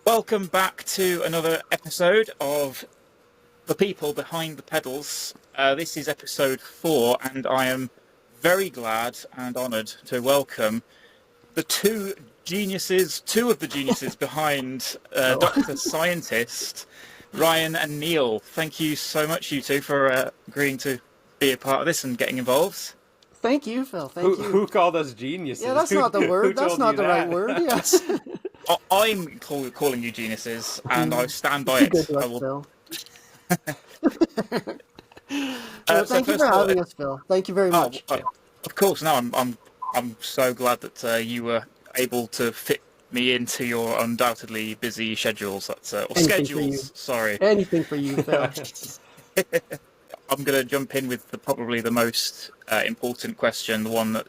Welcome back to another episode of The People Behind the Pedals. This is episode 4, and I am very glad and honoured to welcome the two of the geniuses behind Dr. Scientist, Ryan and Neil. Thank you so much, you two, for agreeing to be a part of this and getting involved. Thank you, Phil. Thank you. Who called us geniuses? Yeah, that's not the word. That's not the right word. Yes. I'm calling you geniuses, and I stand by it. Good luck, Phil. Thank you for having us, Phil. Thank you very much. Of course. No, I'm so glad that you were able to fit me into your undoubtedly busy schedules. Or schedules. Sorry. Anything for you, Phil. I'm going to jump in with probably the most important question, the one that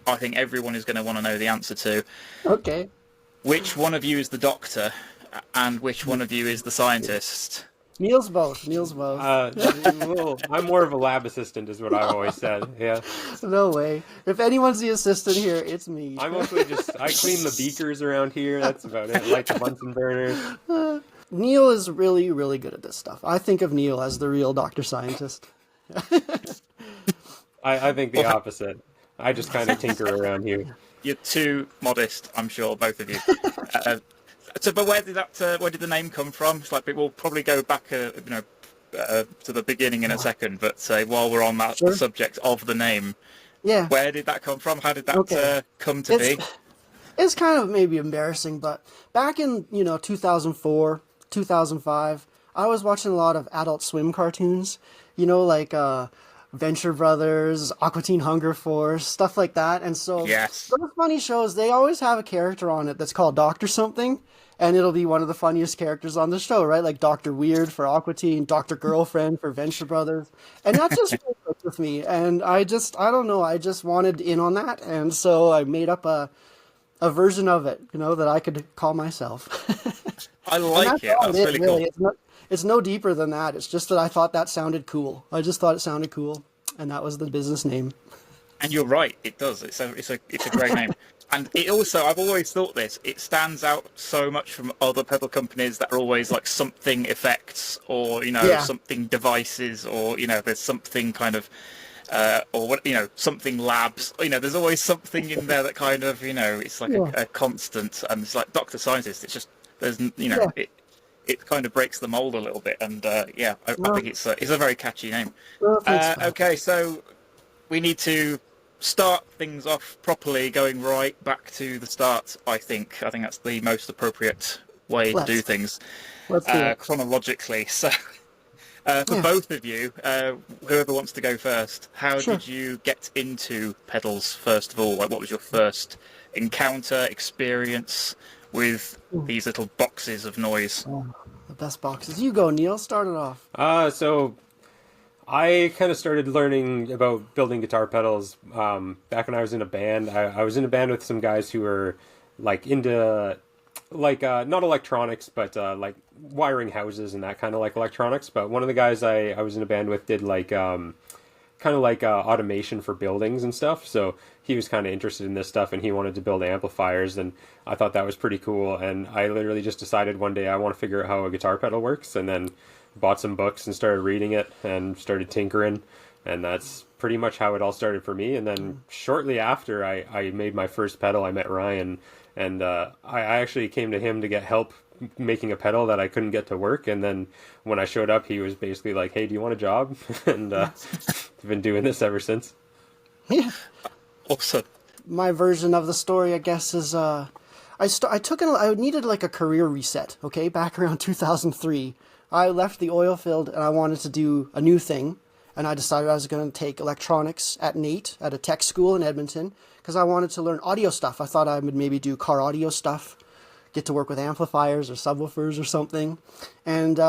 I think everyone is going to want to know the answer to. Okay. Which one of you is the doctor, and which one of you is the scientist? Neil's both. I'm more of a lab assistant, is what I've always said. Yeah. No way. If anyone's the assistant here, it's me. I mostly I clean the beakers around here. That's about it. Like the Bunsen burners. Neil is really, really good at this stuff. I think of Neil as the real Dr. Scientist. I think the opposite. I just kind of tinker around here. You're too modest, I'm sure, both of you. But where did the name come from? It's like we'll probably go back, to the beginning in a second. But while we're on that subject of the name, where did that come from? How did that come to be? It's kind of maybe embarrassing, but back in 2004, 2005, I was watching a lot of Adult Swim cartoons. Like Venture Brothers, Aqua Teen Hunger Force, stuff like that. And so those funny shows, they always have a character on it that's called Dr. Something, and it'll be one of the funniest characters on the show, right? Like Dr. Weird for Aqua Teen, Dr. Girlfriend for Venture Brothers. And that just really clicked with me. And I don't know, I just wanted in on that. And so I made up a version of it, that I could call myself. I like it. That's really cool. It's no deeper than that. It's just that I thought that sounded cool. I just thought it sounded cool, and that was the business name. And you're right, it does. It's a great name. And it also, I've always thought this, it stands out so much from other pedal companies that are always like something effects or, something devices or, there's something kind of, something labs. There's always something in there that kind of, it's like a constant. And it's like Dr. Scientist, it's just, there's, it kind of breaks the mold a little bit, and I think it's a very catchy name. Okay, so we need to start things off properly, going right back to the start. I think that's the most appropriate way to do things chronologically. So, for both of you, whoever wants to go first, how did you get into pedals? First of all, like what was your first encounter, experience with these little boxes of noise? The best boxes. You go, Neil. Start it off. So I kind of started learning about building guitar pedals back when I was in a band. I was in a band with some guys who were like into not electronics, but like wiring houses and that kind of like electronics. But one of the guys I was in a band with did like kind of like automation for buildings and stuff. So he was kind of interested in this stuff, and he wanted to build amplifiers, and I thought that was pretty cool. And I literally just decided one day I want to figure out how a guitar pedal works, and then bought some books and started reading it and started tinkering, and that's pretty much how it all started for me. And then shortly after I made my first pedal, I met Ryan, and I actually came to him to get help making a pedal that I couldn't get to work. And then when I showed up, he was basically like, "Hey, do you want a job?" And I've been doing this ever since. Yeah. Awesome. My version of the story, I guess, is I needed like a career reset. Okay, back around 2003, I left the oil field and I wanted to do a new thing, and I decided I was going to take electronics at NAIT at a tech school in Edmonton because I wanted to learn audio stuff. I thought I would maybe do car audio stuff, get to work with amplifiers or subwoofers or something. And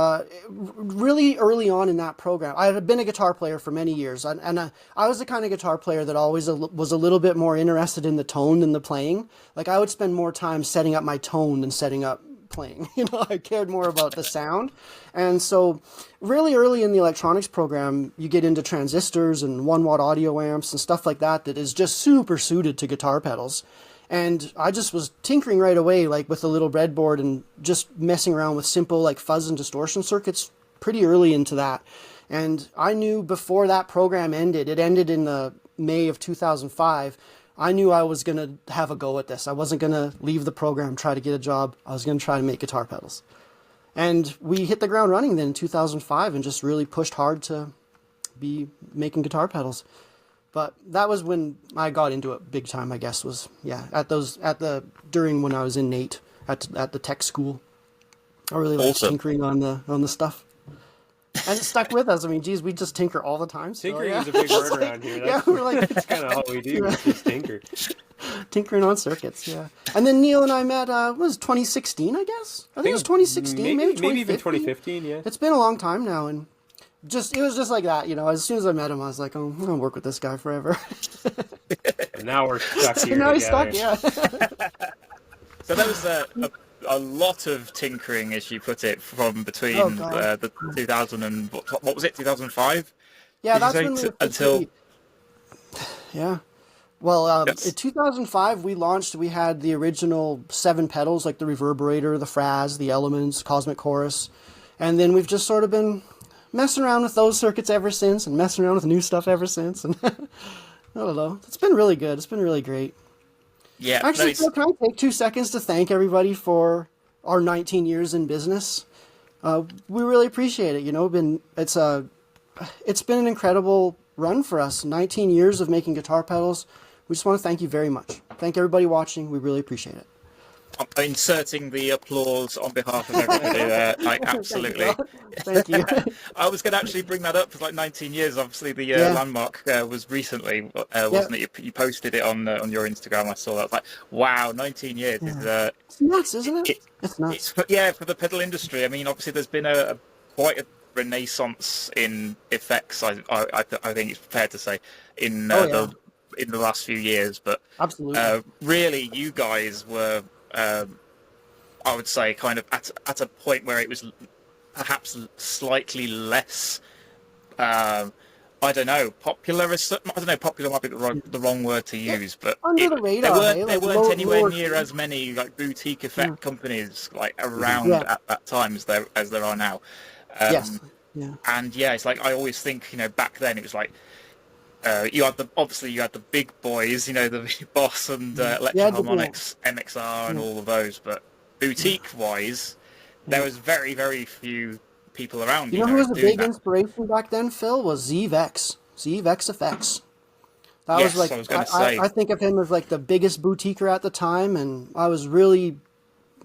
really early on in that program, I had been a guitar player for many years, and I was the kind of guitar player that always was a little bit more interested in the tone than the playing. Like I would spend more time setting up my tone than setting up playing. I cared more about the sound. And so really early in the electronics program, you get into transistors and 1-watt audio amps and stuff like that is just super suited to guitar pedals. And I just was tinkering right away, like with a little breadboard and just messing around with simple like fuzz and distortion circuits pretty early into that. And I knew before that program ended, it ended in the May of 2005, I knew I was going to have a go at this. I wasn't going to leave the program, try to get a job. I was going to try to make guitar pedals. And we hit the ground running then in 2005 and just really pushed hard to be making guitar pedals. But that was when I got into it big time, I guess, was, during when I was in NATE at the tech school. I really liked tinkering on the stuff. And it stuck with us. I mean, geez, we just tinker all the time. So, Tinkering is a big word around here. We're like, that's kind of all we do, is just tinker. Tinkering on circuits, yeah. And then Neil and I met, what was it, 2016, I guess? I think it was 2016, maybe 2015. Maybe even 2015, yeah. It's been a long time now, and it was just like that, as soon as I met him, I was like, oh, I'm going to work with this guy forever. And now we're stuck here now together. He's stuck, yeah. So there was a lot of tinkering, as you put it, from between the 2000 and what was it, 2005? Yeah, that's when we until. Yeah. Well, in 2005, we had the original 7 pedals, like the reverberator, the frazz, the elements, cosmic chorus. And then we've just sort of been messing around with those circuits ever since, and messing around with new stuff ever since. And I don't know. It's been really good. It's been really great. Yeah. Actually, Phil, can I take 2 seconds to thank everybody for our 19 years in business? We really appreciate it. It's been an incredible run for us. 19 years of making guitar pedals. We just want to thank you very much. Thank everybody watching. We really appreciate it. I'm inserting the applause on behalf of everybody there. Absolutely. Thank you. I was going to actually bring that up for like 19 years. Obviously, the landmark was recently, wasn't it? You posted it on your Instagram. I saw that. I was like, wow, 19 years. Yeah. It's nuts, isn't it? It's nuts. For the pedal industry. I mean, obviously, there's been quite a renaissance in effects. I think it's fair to say in the last few years. But absolutely, really, you guys were. I would say kind of at a point where it was perhaps slightly less, I don't know, popular. I don't know, popular might be the wrong word to use, but under the radar, there weren't anywhere near as many like boutique effect companies like around at that time as there are now. Yes. Yeah. And it's like I always think, back then it was like. You had the big boys, the Boss and Electro Harmonics, MXR, and all of those. But boutique-wise, there was very, very few people around. You know who was a big inspiration back then, Phil? Was Zevex Effects. That was like, I was going to say. I think of him as like the biggest boutiquer at the time, and I was really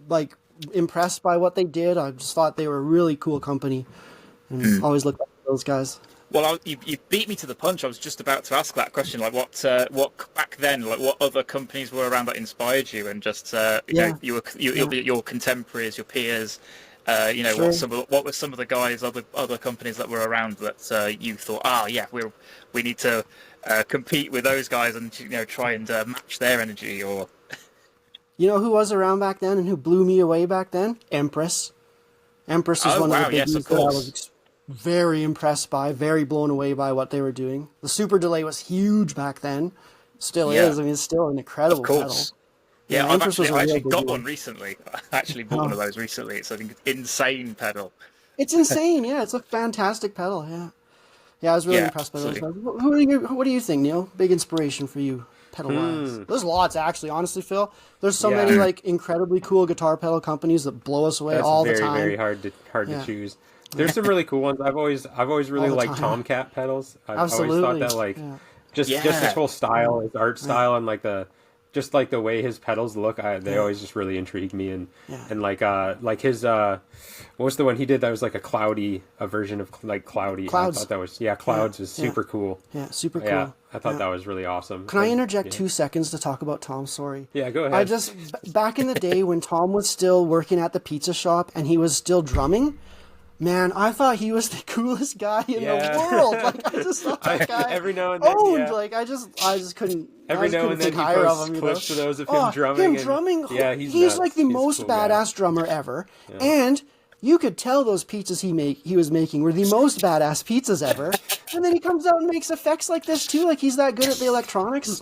like impressed by what they did. I just thought they were a really cool company, and always looked up to those guys. Well, you beat me to the punch. I was just about to ask that question. Like, what back then? Like, what other companies were around that inspired you? And just your contemporaries, your peers. What were some of the guys, other companies that were around that you thought, we need to compete with those guys and try and match their energy? Or you know who was around back then and who blew me away back then? Empress. Empress was one of the big that I was very impressed by, very blown away by what they were doing. The super delay was huge back then. Still is. I mean, it's still an incredible pedal. Yeah, I've actually got one recently. I actually bought one of those recently. It's an insane pedal. It's insane, yeah. It's a fantastic pedal, yeah. Yeah, I was really impressed by those guys. What do you think, Neil? Big inspiration for you, pedal-wise? There's lots, actually, honestly, Phil. There's so many like incredibly cool guitar pedal companies that blow us away all the time. Very hard to choose. There's some really cool ones. I've always really liked Tomcat pedals. I've always thought that just his whole style, his art style, and like the way his pedals look, they always just really intrigued me. And like his what was the one he did that was like a version of like Cloudy? Clouds. I thought that was Clouds was super cool. Yeah, super cool. Yeah, I thought that was really awesome. Can I interject 2 seconds to talk about Tom? Sorry. Yeah, go ahead. Back in the day when Tom was still working at the pizza shop and he was still drumming. Man, I thought he was the coolest guy in the world. Like, I just thought that guy every now and then, like, I just couldn't. Every now and then he posts clips of those of him drumming. He's like the most cool badass drummer ever. Yeah. And you could tell those pizzas he was making were the most badass pizzas ever. And then he comes out and makes effects like this too. Like he's that good at the electronics.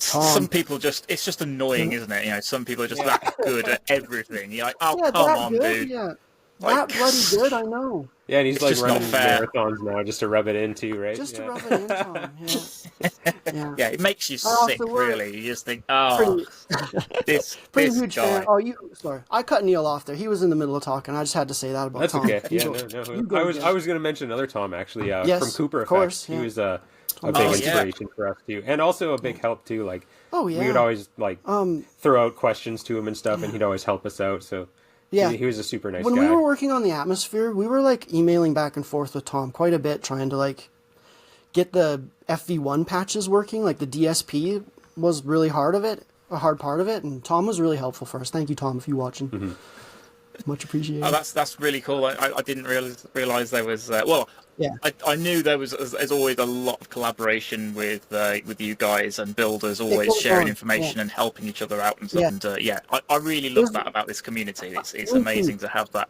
some people it's just annoying, isn't it? You know, some people are just that good at everything. You're like, oh, Yeah, come that on, good. dude. Yeah, Like, that bloody good. I know. Yeah, and he's it's like just not running fair. marathons now just to rub it in too, right? Just to Yeah. rub it in, Tom. Yeah, yeah. Yeah, it makes you sick, also, really. You just think, oh, pretty pretty this huge guy. fan. Oh, sorry, I cut Neil off there. He was in the middle of talking. I just had to say that about That's Tom. okay. You Yeah, go- no. you go I was again. going to mention another Tom actually. Yes, from Cooper of course, Effect. He yeah. was a big Oh, yeah. inspiration for us too, and also a big help too. Like, Oh, we yeah. would always like throw out questions to him and stuff, and he'd always help us out. So Yeah. he was a super nice When guy. we were working on the atmosphere, we were like emailing back and forth with Tom quite a bit, trying to like get the FV1 patches working. Like the DSP was really a hard part of it, and Tom was really helpful for us. Thank you, Tom, if you're watching. Mm-hmm. Much appreciated. Oh, that's really cool. I didn't realize there was. Yeah. I knew there's always a lot of collaboration with you guys, and builders always goes sharing on, information yeah. and helping each other out and stuff. Yeah. And I really love that about this community. It's amazing to have that.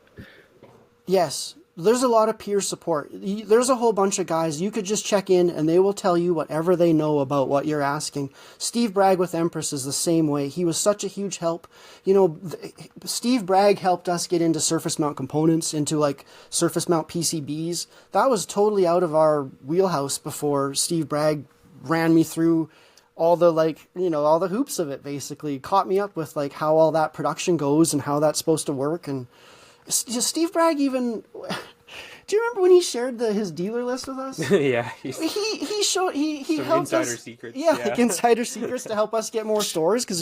Yes, there's a lot of peer support. There's a whole bunch of guys. You could just check in and they will tell you whatever they know about what you're asking. Steve Bragg with Empress is the same way. He was such a huge help. You know, Steve Bragg helped us get into surface mount components, into like surface mount PCBs. That was totally out of our wheelhouse before Steve Bragg ran me through all the all the hoops of it, basically. Caught me up with like how all that production goes and how that's supposed to work. And Steve Bragg even, do you remember when he shared his dealer list with us? Yeah, he showed he some helped insider us, secrets. yeah, like insider secrets to help us get more stores, because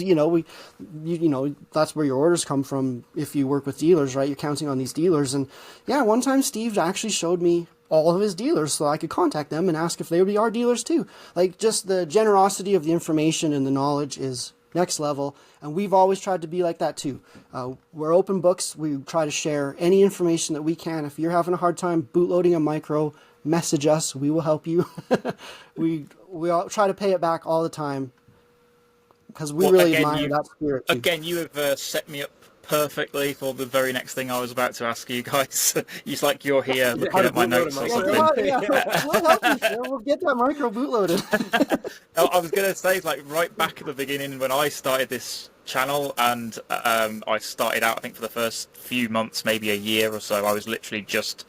that's where your orders come from. If you work with dealers, right, you're counting on these dealers. And yeah, one time Steve actually showed me all of his dealers so I could contact them and ask if they would be our dealers too. Like, just the generosity of the information and the knowledge is next level, and we've always tried to be like that too. We're open books. We try to share any information that we can. If you're having a hard time bootloading a micro, message us. We will help you. we all try to pay it back all the time, because we really admire that spirit too. Again, you have set me up perfectly for the very next thing I was about to ask you guys. It's like you're here looking at my notes or something. We'll help you, sir. We'll get that micro bootloaded. I was going to say, like, right back at the beginning when I started this channel, and I started out, I think, for the first few months, maybe a year or so, I was literally just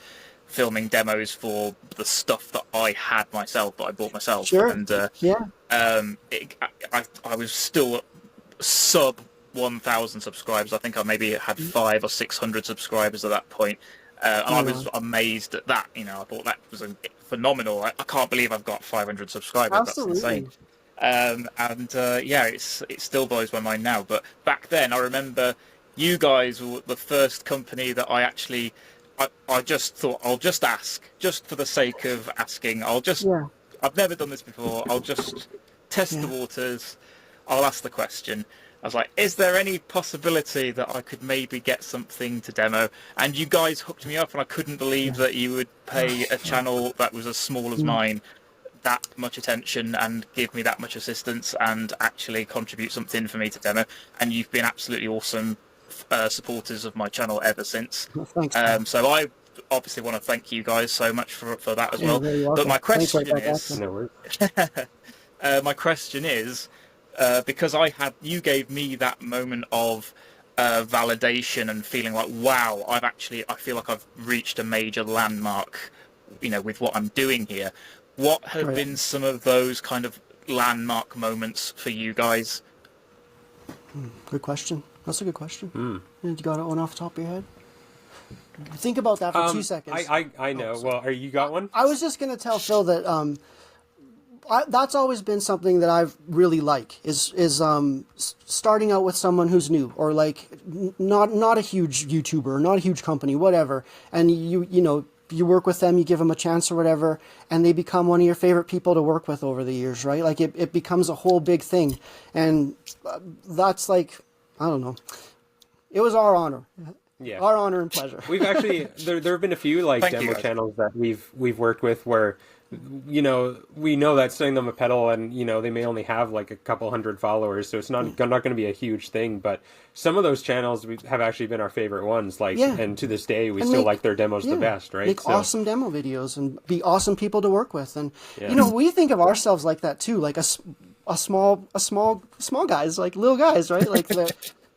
filming demos for the stuff that I had myself, that I bought myself. Sure. And yeah. I was still sub 1,000 subscribers. I think I maybe had 500 or 600 subscribers at that point. And I was amazed at that. You know, I thought that was phenomenal. I can't believe I've got 500 subscribers. Absolutely. That's insane. Yeah, it still blows my mind now. But back then, I remember you guys were the first company that I actually, I just thought, I'll just ask, just for the sake of asking. I've never done this before. I'll just test the waters. I'll ask the question. I was like, is there any possibility that I could maybe get something to demo? And you guys hooked me up, and I couldn't believe that you would pay a channel that was as small as mine that much attention and give me that much assistance and actually contribute something for me to demo. And you've been absolutely awesome supporters of my channel ever since. Well, thanks. So I obviously want to thank you guys so much for that as well. But my question is, my question is, because you gave me that moment of validation and feeling like, wow, I feel like I've reached a major landmark, with what I'm doing here. What have been some of those kind of landmark moments for you guys? Good question. That's a good question. You got one off the top of your head? Think about that for 2 seconds. I know. Well, you got one? I was just going to tell Phil that that's always been something that I've really is starting out with someone who's new, or like not a huge YouTuber, not a huge company, whatever, and you work with them, you give them a chance or whatever, and they become one of your favorite people to work with over the years, right? Like it becomes a whole big thing, and that's like, I don't know. It was our honor. Yeah. Our honor and pleasure. We've actually there have been a few demo channels that we've worked with where we know that sending them a pedal and they may only have like a couple hundred followers, so it's not going to be a huge thing, but some of those channels have actually been our favorite ones, and to this day we still like their demos the best, right? Make awesome demo videos and be awesome people to work with, and we think of ourselves like that too, like a small guys, like little guys, right? Like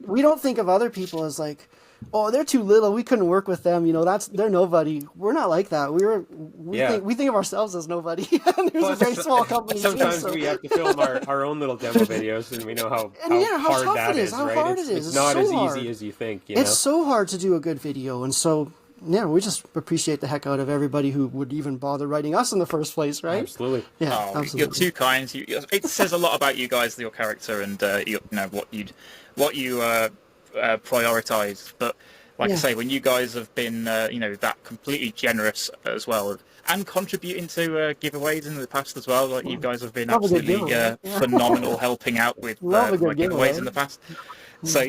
we don't think of other people as like, oh, they're too little, we couldn't work with them. They're nobody. We're not like that. We think of ourselves as nobody. And there's a very small company. Sometimes we have to film our own little demo videos, and we know how hard that is, right? It's not as easy as you think. It's so hard to do a good video, and so yeah, we just appreciate the heck out of everybody who would even bother writing us in the first place, right? Absolutely. Yeah, absolutely. You're too kind. It says a lot about you guys, your character, and what you prioritize. But like I say, when you guys have been that completely generous as well, and contributing to giveaways in the past as well, like you guys have been absolutely phenomenal helping out with my giveaways in the past. So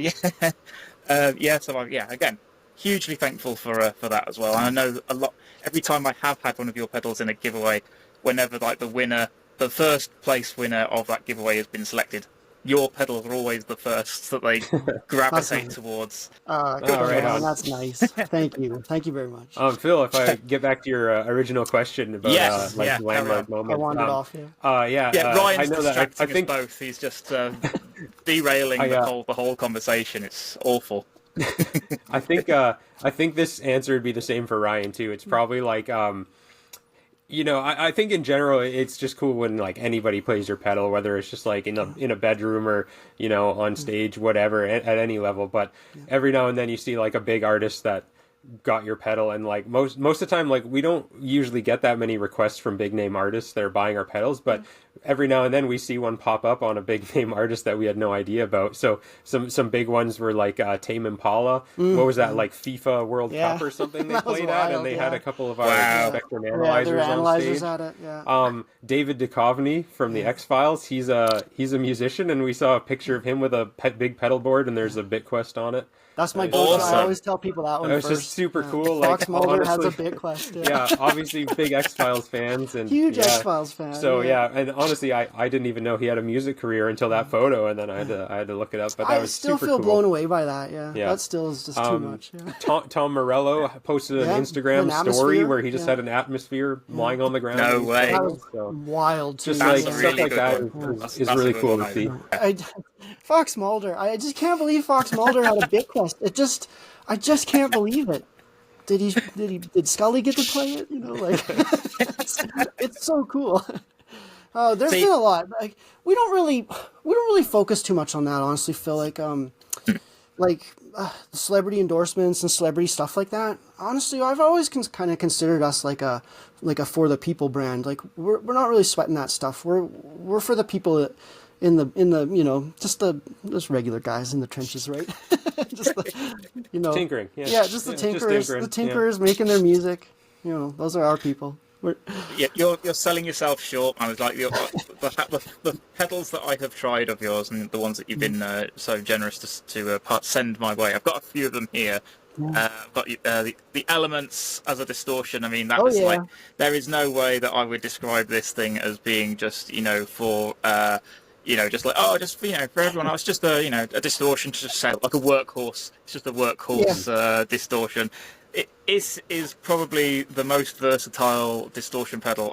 again, hugely thankful for that as well. And I know a lot. Every time I have had one of your pedals in a giveaway, whenever like the first place winner of that giveaway has been selected, your pedals are always the first that they gravitate towards. That's nice. Thank you very much. Phil, if I get back to your original question about landmark moment, I wandered off. Ryan's distracting us both. He's just derailing the whole conversation. It's awful. I think this answer would be the same for Ryan too. It's probably like I think in general it's just cool when like anybody plays your pedal, whether it's just like in a bedroom or on stage, whatever, at any level. But every now and then you see like a big artist that got your pedal, and like most of the time, like we don't usually get that many requests from big name artists that are buying our pedals, but every now and then we see one pop up on a big name artist that we had no idea about. So some big ones were like Tame Impala. What was that, like FIFA World Cup or something they played at, and they had a couple of our spectrum analyzers on stage. At it, David Duchovny from the X-Files, he's a musician, and we saw a picture of him with a big pedal board, and there's a BitQuest on it. That's my go-to. I always tell people that one first. It was just super cool. Fox Mulder has a BitQuest. Obviously big X-Files fans. And huge X-Files fans. So and honestly, I didn't even know he had a music career until that photo, and then I had to look it up. But that was super cool. I still feel blown away by that. That still is just too much. Tom Morello posted an Instagram story where he just had an atmosphere lying on the ground. No way. That was wild too. Just like stuff like that is really cool to see. Fox Mulder. I just can't believe Fox Mulder had a BitQuest. I just can't believe it. Did Scully get to play it? It's so cool. There's been a lot. Like we don't really focus too much on that, honestly, Phil. Like celebrity endorsements and celebrity stuff like that. Honestly, I've always kind of considered us like a for the people brand. Like we're not really sweating that stuff. We're for the people in the just regular guys in the trenches, right? Just tinkering. Just the tinkerers making their music. Those are our people. You're selling yourself short. I was like the pedals that I have tried of yours, and the ones that you've been so generous to send my way. I've got a few of them here. But the elements as a distortion. I mean, that was like there is no way that I would describe this thing as being just for. Just like for everyone else, just a distortion to just sound like a workhorse. It's just a workhorse distortion. It is probably the most versatile distortion pedal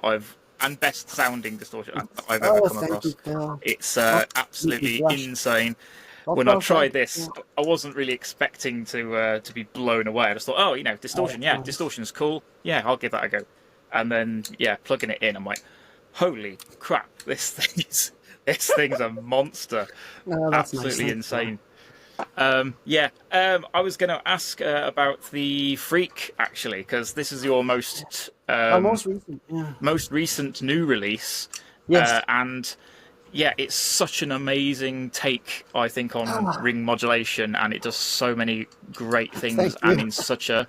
and best sounding distortion I've ever come across. It's absolutely insane. When I tried this, I wasn't really expecting to be blown away. I just thought, distortion, distortion's cool. Yeah, I'll give that a go. And then plugging it in, I'm like, holy crap, this thing's a monster. Absolutely insane. I was going to ask about the Phreak, actually, because this is your most recent new release. Yes. It's such an amazing take, I think, on ring modulation, and it does so many great things, and in such a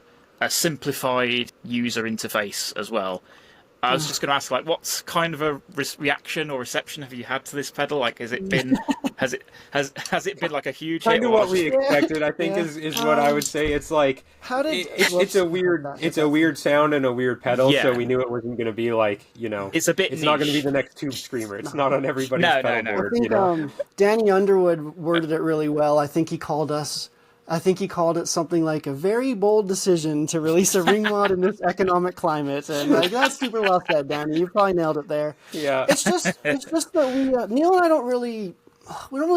simplified user interface as well. I was just going to ask, like, what kind of a reaction or reception have you had to this pedal? Like, has it been has it been like a huge kind hit? of what we expected, I think, is what I would say. It's like it's a weird sound and a weird pedal, so we knew it wasn't going to be like it's a bit. It's not going to be the next Tube Screamer. It's not on everybody's pedal board. I think Danny Underwood worded it really well. I think he called us I think he called it something like a very bold decision to release a ring mod in this economic climate, and like that's super well said, Danny. You probably nailed it there. Yeah. It's just that Neil and I don't really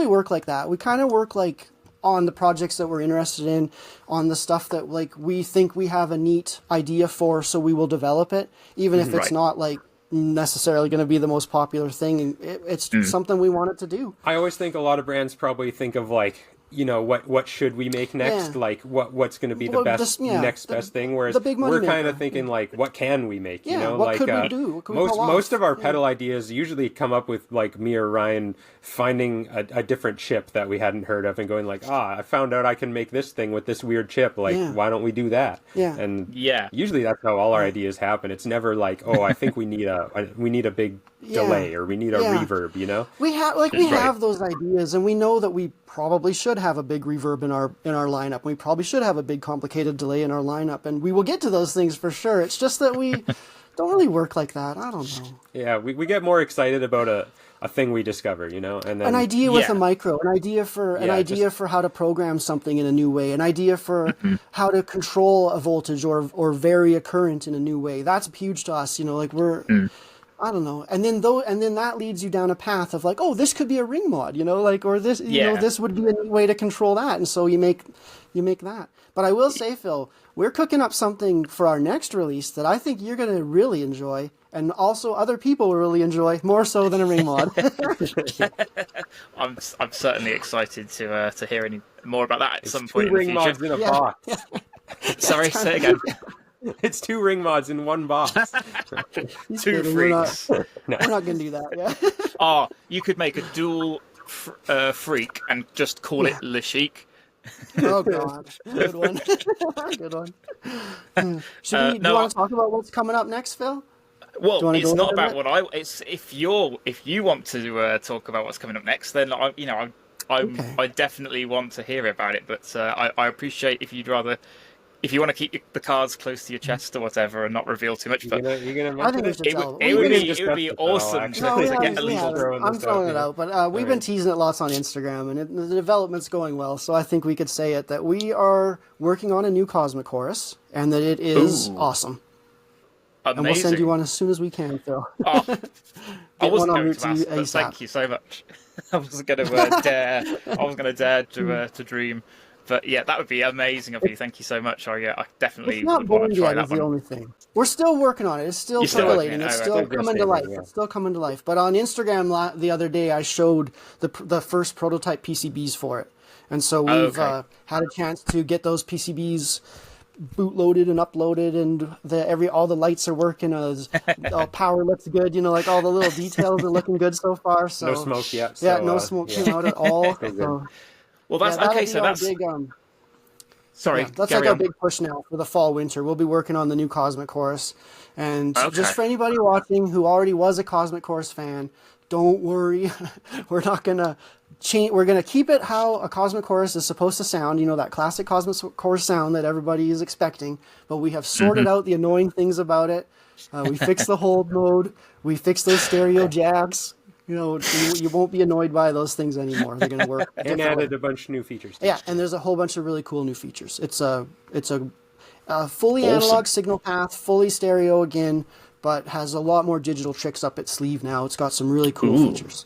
work like that. We kind of work like on the projects that we're interested in, on the stuff that like we think we have a neat idea for, so we will develop it, even if it's not like necessarily going to be the most popular thing, and it's something we wanted to do. I always think a lot of brands probably think of like, you know, what should we make next? Yeah. Like what's going to be the best best thing? Whereas we're kind of thinking like, what can we make? You know, what like could we do? What could we pull most off? of our pedal ideas usually come up with like me or Ryan finding a different chip that we hadn't heard of and going like, I found out I can make this thing with this weird chip. Like, why don't we do that? Yeah. And usually that's how all our ideas happen. It's never like, I think we need a big delay or we need a reverb. You know, we have those ideas, and we know that we probably should have a big reverb in our lineup. We probably should have a big complicated delay in our lineup, and we will get to those things for sure. It's just that we don't really work like that. I don't know. Yeah, we get more excited about a thing we discover, you know, and then an idea with a micro, an idea for how to program something in a new way, an idea for how to control a voltage or vary a current in a new way. That's huge to us, you know, like we're I don't know. And then that leads you down a path of like, this could be a ring mod, you know, like, or this, you know, this would be a neat way to control that. And so you make that. But I will say, Phil, we're cooking up something for our next release that I think you're going to really enjoy. And also other people will really enjoy, more so than a ring mod. I'm certainly excited to hear any more about that at some point in the ring future. Mods in a box. Sorry, say again. It's 2 ring mods in one box. 2 freaks. We're not going to do that, yeah. You could make a dual Phreak and just call it Le Chic. Oh, God. Good one. Good one. Do you want to talk about what's coming up next, Phil? Well, it's not about what it's if you want to talk about what's coming up next, then I definitely want to hear about it. But I appreciate if you want to keep the cards close to your chest or whatever and not reveal too much. But you're gonna I think we should tell it would be awesome to get a little. I'm throwing it out, but we've been teasing it lots on Instagram, and the development's going well. So I think we could say it that we are working on a new Cosmic Chorus, and that it is awesome. Amazing. And we'll send you one as soon as we can, Phil. I wasn't going to ask, but thank you so much. I was going to dare. I was going to dare to dream. But yeah, that would be amazing of you. Thank you so much. I definitely would want to try that one. The only thing. We're still working on it. It's still percolating. It's still coming to life. It's still coming to life. But on Instagram the other day, I showed the first prototype PCBs for it, and so we've had a chance to get those PCBs bootloaded and uploaded, and all the lights are working. All power looks good. You know, like all the little details are looking good so far. So no smoke yet. So, no smoke came out at all. So. Well, that's okay. So that's big, sorry. That's like our big push now for the fall winter. We'll be working on the new Cosmic Chorus, and just for anybody watching who already was a Cosmic Chorus fan, don't worry. We're not gonna change. We're gonna keep it how a Cosmic Chorus is supposed to sound. You know, that classic Cosmic Chorus sound that everybody is expecting. But we have sorted out the annoying things about it. We fixed the hold mode. We fixed those stereo jacks. You know, you won't be annoyed by those things anymore. They're going to work. And added a bunch of new features. Yeah, and there's a whole bunch of really cool new features. It's a fully analog signal path, fully stereo again, but has a lot more digital tricks up its sleeve now. It's got some really cool features.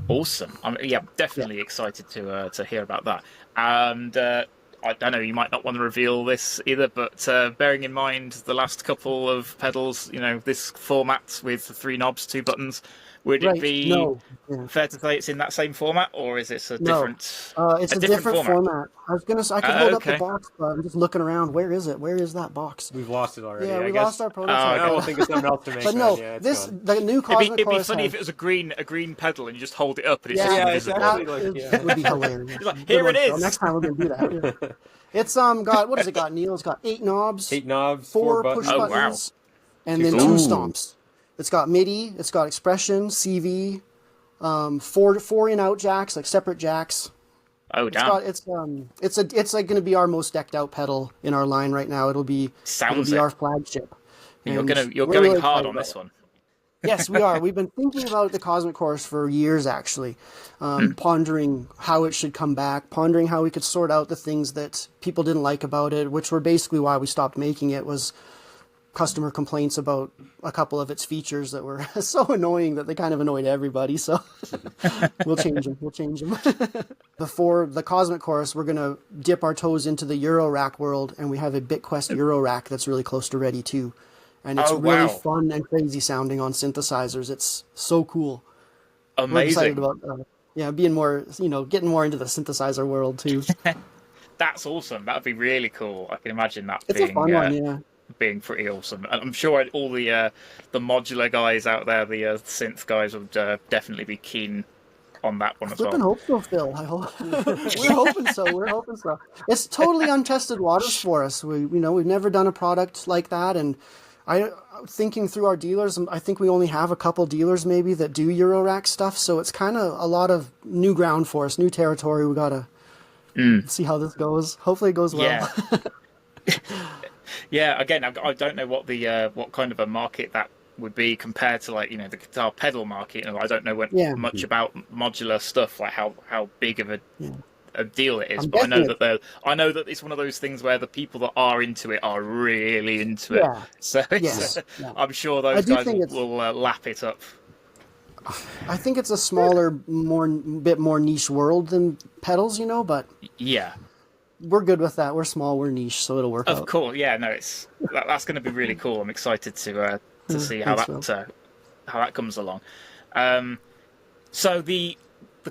Awesome. I'm definitely excited to hear about that. And I don't know, you might not want to reveal this either, but bearing in mind the last couple of pedals, you know, this format with the 3 knobs, 2 buttons. Would it be fair to say it's in that same format, or is it a different? It's a different format. I could hold up the box, but I'm just looking around. Where is it? Where is that box? We've lost it already. Yeah, we lost our prototype. I will think of something else to make. But no, gone. The new Cosmic It'd be funny if it was a green pedal and you just hold it up and it's just invisible. Exactly. It would be hilarious. Like, here it is. Next time we're gonna do that. Yeah. It's got what has it got, Neil? It's got 8 knobs. 8 knobs, 4 buttons. push buttons, and then 2 stomps. It's got MIDI. It's got expression, CV. 4 in-out jacks, like separate jacks. Oh, damn! It's like going to be our most decked out pedal in our line right now. It'll be our flagship. You're going hard on this one. Yes, we are. We've been thinking about the Cosmic Chorus for years, actually, pondering how it should come back, pondering how we could sort out the things that people didn't like about it, which were basically why we stopped making it, was customer complaints about a couple of its features that were so annoying that they kind of annoyed everybody. So we'll change them. We'll change them. Before the Cosmic Chorus, we're going to dip our toes into the Eurorack world, and we have a BitQuest Eurorack that's really close to ready too. And it's really fun and crazy sounding on synthesizers. It's so cool. Amazing. We're excited about being more, getting more into the synthesizer world too. That's awesome. That would be really cool. I can imagine that it's a fun one, yeah. Being pretty awesome. And I'm sure all the modular guys out there, the synth guys, would definitely be keen on that one as well. I hope so, Phil. I hope. We're hoping so. We're hoping so. It's totally untested waters for us. We've never done a product like that, and thinking through our dealers, I think we only have a couple dealers maybe that do Eurorack stuff, so it's kind of a lot of new ground for us, new territory. We gotta see how this goes. Hopefully it goes well. Yeah. Yeah. Again, I don't know what the what kind of a market that would be compared to the guitar pedal market. I don't know much about modular stuff, like how big of a deal it is, but I know that it's one of those things where the people that are into it are really into it. So I'm sure those guys will lap it up. I think it's a smaller, bit more niche world than pedals, but yeah, we're good with that. We're small, we're niche, so it'll work out. Of course, yeah. No, that's going to be really cool. I'm excited to see how that comes along. So the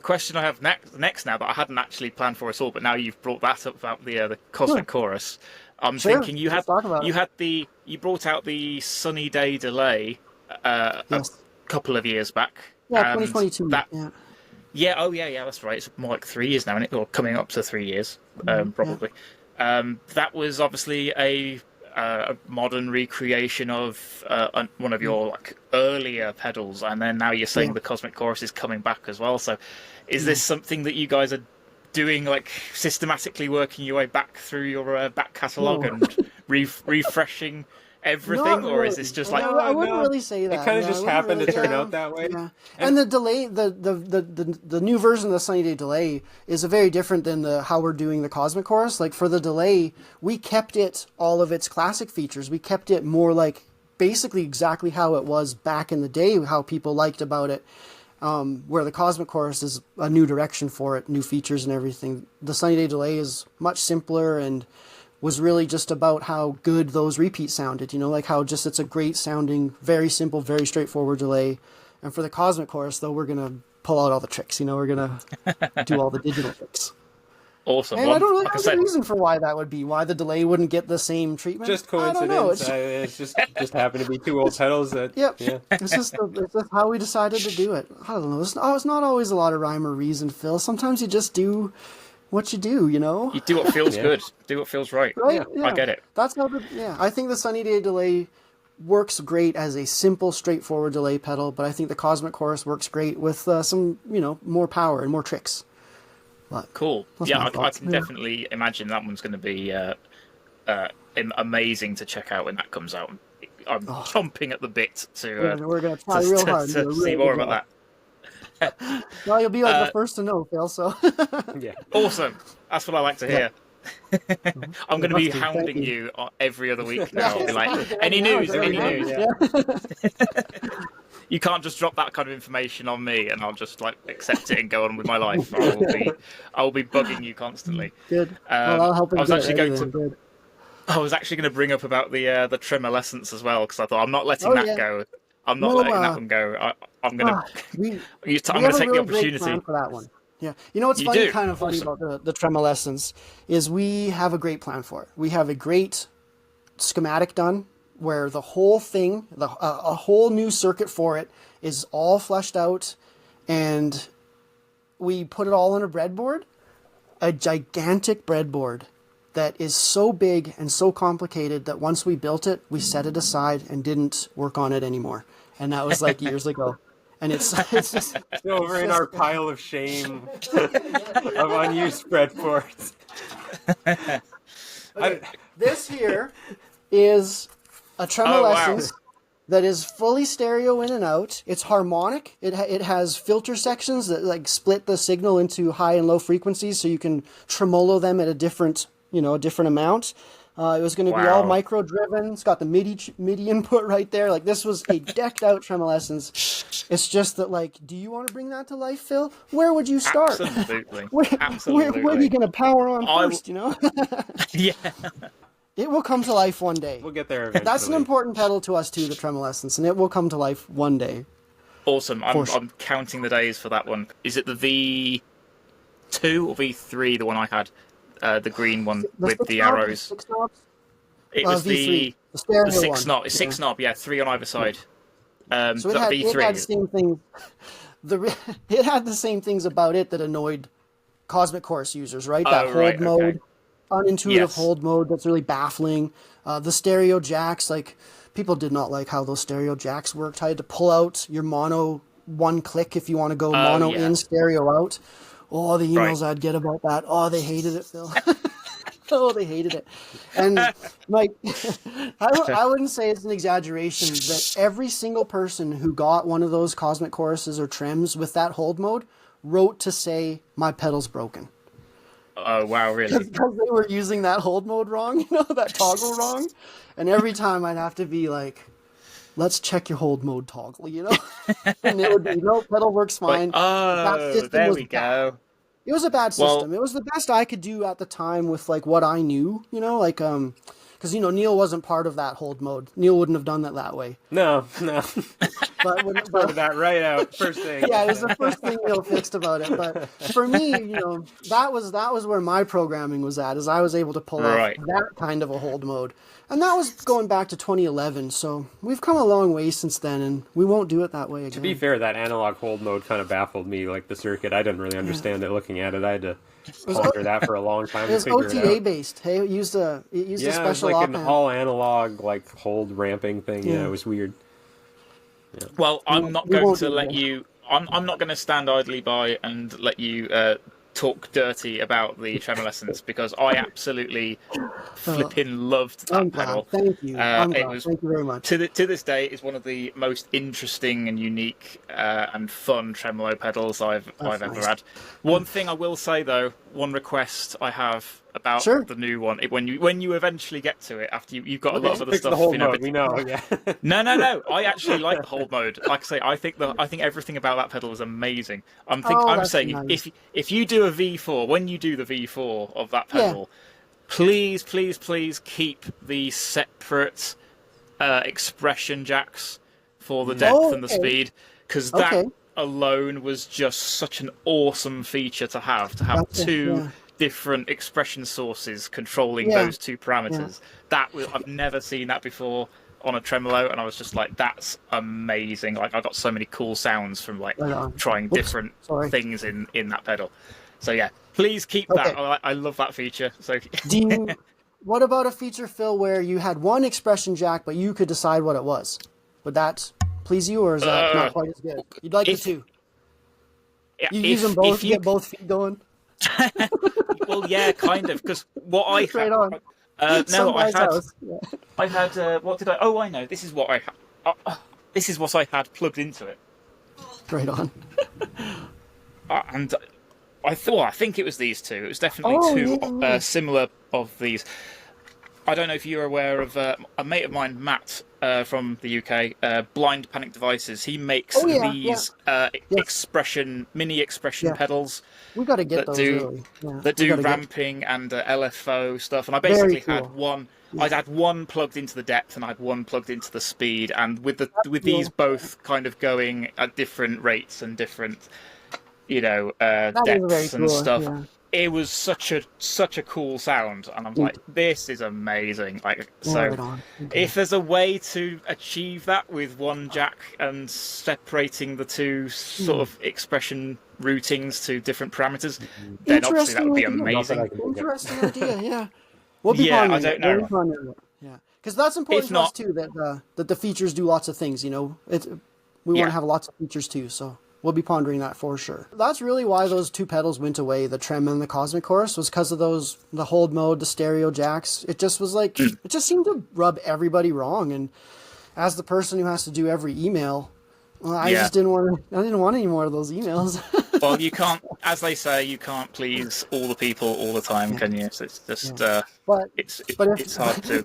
question I have next now that I hadn't actually planned for at all, but now you've brought that up about the Cosmic Chorus. I'm thinking you brought out the Sunny Day Delay a couple of years back. Yeah, 2022. That's right. It's more like 3 years now, isn't it? Or coming up to 3 years, probably. Yeah. That was obviously a modern recreation of one of your earlier pedals, and then now you're saying the Cosmic Chorus is coming back as well. So is this something that you guys are doing, systematically working your way back through your back catalogue and refreshing everything, or is this just I wouldn't really say that. It kind of just happened to turn out that way. Yeah. And the delay, the new version of the Sunny Day Delay is very different than how we're doing the Cosmic Chorus. For the delay, we kept it all of its classic features. We kept it more basically exactly how it was back in the day, how people liked about it. Where the Cosmic Chorus is a new direction for it, new features and everything. The Sunny Day Delay is much simpler and was really just about how good those repeats sounded, how just it's a great sounding, very simple, very straightforward delay. And for the Cosmic Chorus, though, we're going to pull out all the tricks, we're going to do all the digital tricks. Awesome. And I don't really have a reason for why that would be, why the delay wouldn't get the same treatment. Just coincidence. It's just happened to be two old pedals that... Yep. Yeah. It's just how we decided to do it. I don't know. It's not always a lot of rhyme or reason, Phil. Sometimes you just do what you do, You do what feels good. Do what feels right. Right? Yeah. I get it. That's how I think the Sunny Day Delay works great as a simple, straightforward delay pedal, but I think the Cosmic Chorus works great with some, more power and more tricks. But cool. Yeah, I can definitely imagine that one's going to be amazing to check out when that comes out. I'm chomping at the bit to we're going to try real hard to see more about that. Well, you'll be the first to know, Phil, so... Yeah. Awesome. That's what I like to hear. I'm going to be hounding you every other week now. I'll be like, any news? Yeah. You can't just drop that kind of information on me and I'll just accept it and go on with my life. I'll be bugging you constantly. Good. Well, I'll help. I was actually going to bring up about the Tremolessence as well, because I thought I'm not letting that go. I'm not letting that one go. I'm going to take the opportunity for that one. Yeah, what's kind of funny about the Tremolessence is we have a great plan for it. We have a great schematic done where the whole thing, a whole new circuit for it is all fleshed out, and we put it all on a breadboard, a gigantic breadboard that is so big and so complicated that once we built it, we set it aside and didn't work on it anymore. And that was years ago. And it's just over in our pile of shame of unused breadboards. Okay. This here is a Tremolessence that is fully stereo in and out. It's harmonic. It has filter sections that like split the signal into high and low frequencies, so you can tremolo them at a different amount. It was going to be all micro driven. It's got the MIDI input right there. Like, this was a decked out Tremolessence. It's just that, like, do you want to bring that to life, Phil? Where would you start? Absolutely. Where are you going to power on first, you know? Yeah. It will come to life one day. We'll get there eventually. That's an important pedal to us too, the Tremolessence, and it will come to life one day. Awesome. I'm counting the days for that one. Is it the V2 or V3, the one I had? The green one with the arrows. Six knobs? It was V3, the six knob. Six knob, yeah, 3 on either side. So it had the same thing. It had the same things about it that annoyed Cosmic Chorus users, right? That hold mode, unintuitive hold mode. That's really baffling. The stereo jacks, like, people did not like how those stereo jacks worked. I had to pull out your mono one click if you want to go mono in, stereo out. Oh, the emails I'd get about that. Oh, they hated it, Phil. Oh, they hated it. And, like, I wouldn't say it's an exaggeration that every single person who got one of those Cosmic Choruses or Trems with that hold mode wrote to say, my pedal's broken. Oh, wow, really? Because they were using that hold mode wrong, that toggle wrong. And every time I'd have to be like, let's check your hold mode toggle, And it would be, pedal works fine. Like, there we go. It was a bad system. It was the best I could do at the time with, like, what I knew, because, Neil wasn't part of that hold mode. Neil wouldn't have done that way. No. But sorted that right out, first thing. Yeah, it was the first thing Neil fixed about it. But for me, that was where my programming was at, is I was able to pull off that kind of a hold mode. And that was going back to 2011, so we've come a long way since then, and we won't do it that way again. To be fair, that analog hold mode kind of baffled me, like the circuit. I didn't really understand it looking at it. I had to ponder that for a long time to figure it out. It was OTA based. Hey, it used a special like op-amp. an all analog, like, hold ramping thing. Yeah, it was weird. Yeah. Well, I'm not going to let you... I'm not going to stand idly by and let you talk dirty about the Tremolessence, because I absolutely flipping loved that pedal. Thank you. Thank you very much. To this day, it's one of the most interesting and unique and fun tremolo pedals I've ever had. One thing I will say, though, one request I have about the new one, when you eventually get to it, after you've got a lot of other stuff. The hold mode, we know, yeah. No. I actually like the hold mode. Like I say, I think everything about that pedal is amazing. I'm saying nice. if you do a V4, when you do the V4 of that pedal, please keep the separate expression jacks for the depth and the speed, because that alone was just such an awesome feature to have two different expression sources controlling those two parameters. I've never seen that before on a tremolo, and I was just like, that's amazing. Like, I got so many cool sounds from trying different things in that pedal. So yeah, please keep that. I love that feature. So what about a feature, Phil, where you had one expression jack but you could decide what it was? Would that please you, or is that not quite as good? You'd like the two? You use them both to get both feet going? Well, yeah, kind of, because what I had... Right on. I had what did I... Oh, I know. This is what I had. This is what I had plugged into it. Right on. And I think it was these two. It was definitely two similar of these. I don't know if you're aware of a mate of mine, Matt, from the UK, Blind Panic Devices. He makes these mini expression pedals. We got to get those. That do ramping and LFO stuff. And I basically had one. I'd had one plugged into the depth and I had one plugged into the speed. And with these both kind of going at different rates and different, depths and stuff. Yeah. It was such a cool sound, and I'm like, this is amazing. If there's a way to achieve that with one jack and separating the two sort of expression routings to different parameters, then obviously that would be amazing. Interesting idea, yeah. We'll be pondering I don't know. Yeah, because that's important to us too. That the features do lots of things. We want to have lots of features too. So. We'll be pondering that for sure. That's really why those two pedals went away, the Trem and the Cosmic Chorus, was because of the hold mode, the stereo jacks. It just was like, it just seemed to rub everybody wrong. And, as the person who has to do every email, well, I just didn't want to. I didn't want any more of those emails. Well, you can't, as they say, you can't please all the people all the time, can you? So it's just, but it's hard to.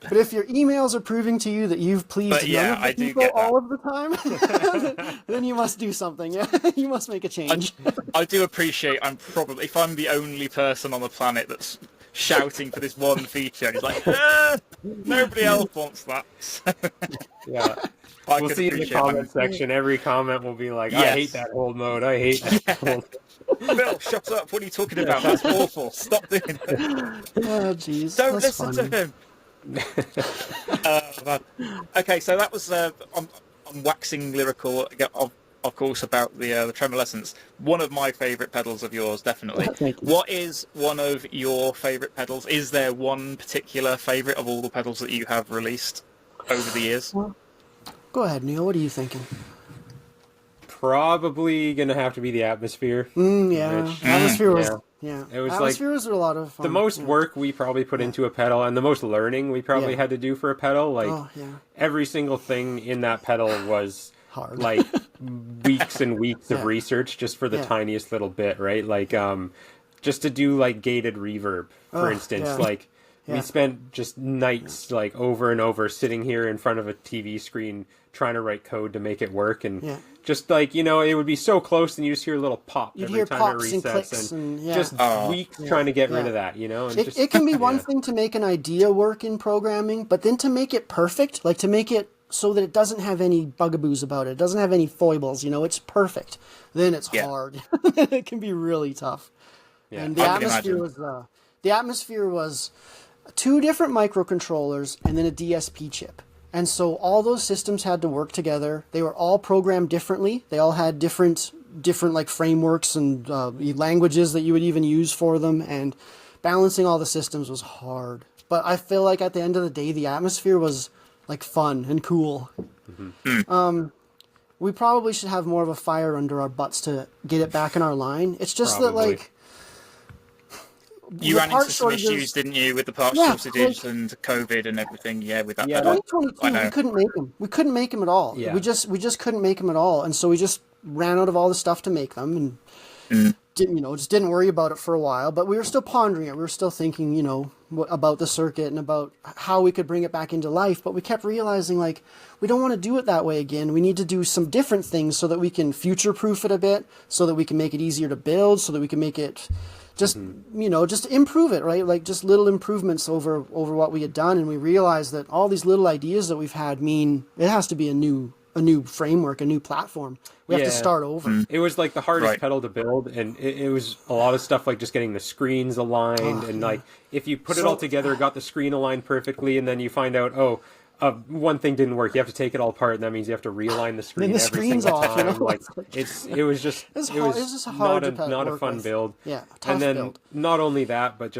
But if your emails are proving to you that you've pleased none of the people all of the time, then you must do something. Yeah, you must make a change. I do appreciate. If I'm the only person on the planet that's shouting for this one feature, and it's like, nobody else wants that. Yeah. We'll see in the comment section. Every comment will be like, "I hate that hold mode. I hate that hold." Bill, shut up! What are you talking about? That's awful. Stop doing it. Oh, jeez. Don't listen to him. Okay, so that was I'm waxing lyrical, of course, about the Tremolessence. One of my favourite pedals of yours, definitely. Thank you. What is one of your favourite pedals? Is there one particular favourite of all the pedals that you have released over the years? Well, go ahead, Neil. What are you thinking? Probably gonna have to be the Atmosphere. Atmosphere was. Yeah, it was Atmosphere was a lot of fun. The most work we probably put into a pedal, and the most learning we probably had to do for a pedal. Like every single thing in that pedal was hard. Like weeks and weeks of research just for the tiniest little bit, right? Like just to do like gated reverb, for instance. Like we spent just nights like over and over sitting here in front of a TV screen trying to write code to make it work, and just like, you know, it would be so close and you just hear a little pop every time it resets, and just weeks trying to get rid of that, you know. And it can be one thing to make an idea work in programming, but then to make it perfect, like to make it so that it doesn't have any bugaboos about it, it doesn't have any foibles, you know, it's perfect, then it's hard. It can be really tough. And the Atmosphere was 2 different microcontrollers and then a DSP chip. And so all those systems had to work together. They were all programmed differently. They all had different like frameworks and languages that you would even use for them. And balancing all the systems was hard. But I feel like at the end of the day, the Atmosphere was like fun and cool. Mm-hmm. We probably should have more of a fire under our butts to get it back in our line. It's just that like... You ran into some issues, didn't you, with the parts shortages and COVID and everything? Yeah, with that. 2022, we couldn't make them. We couldn't make them at all. Yeah. We just couldn't make them at all, and so we just ran out of all the stuff to make them, and didn't worry about it for a while. But we were still pondering it. We were still thinking, about the circuit and about how we could bring it back into life. But we kept realizing, like, we don't want to do it that way again. We need to do some different things so that we can future-proof it a bit, so that we can make it easier to build, so that we can make it. Just, just improve it, right? Like just little improvements over what we had done. And we realized that all these little ideas that we've had mean it has to be a new framework, a new platform. We have to start over. It was like the hardest pedal to build. And it was a lot of stuff like just getting the screens aligned. Like if you put it all together, got the screen aligned perfectly, and then you find out, one thing didn't work. You have to take it all apart, and that means you have to realign the screen every single time. Like it was just not a fun build. Yeah, and then build. Not only that, but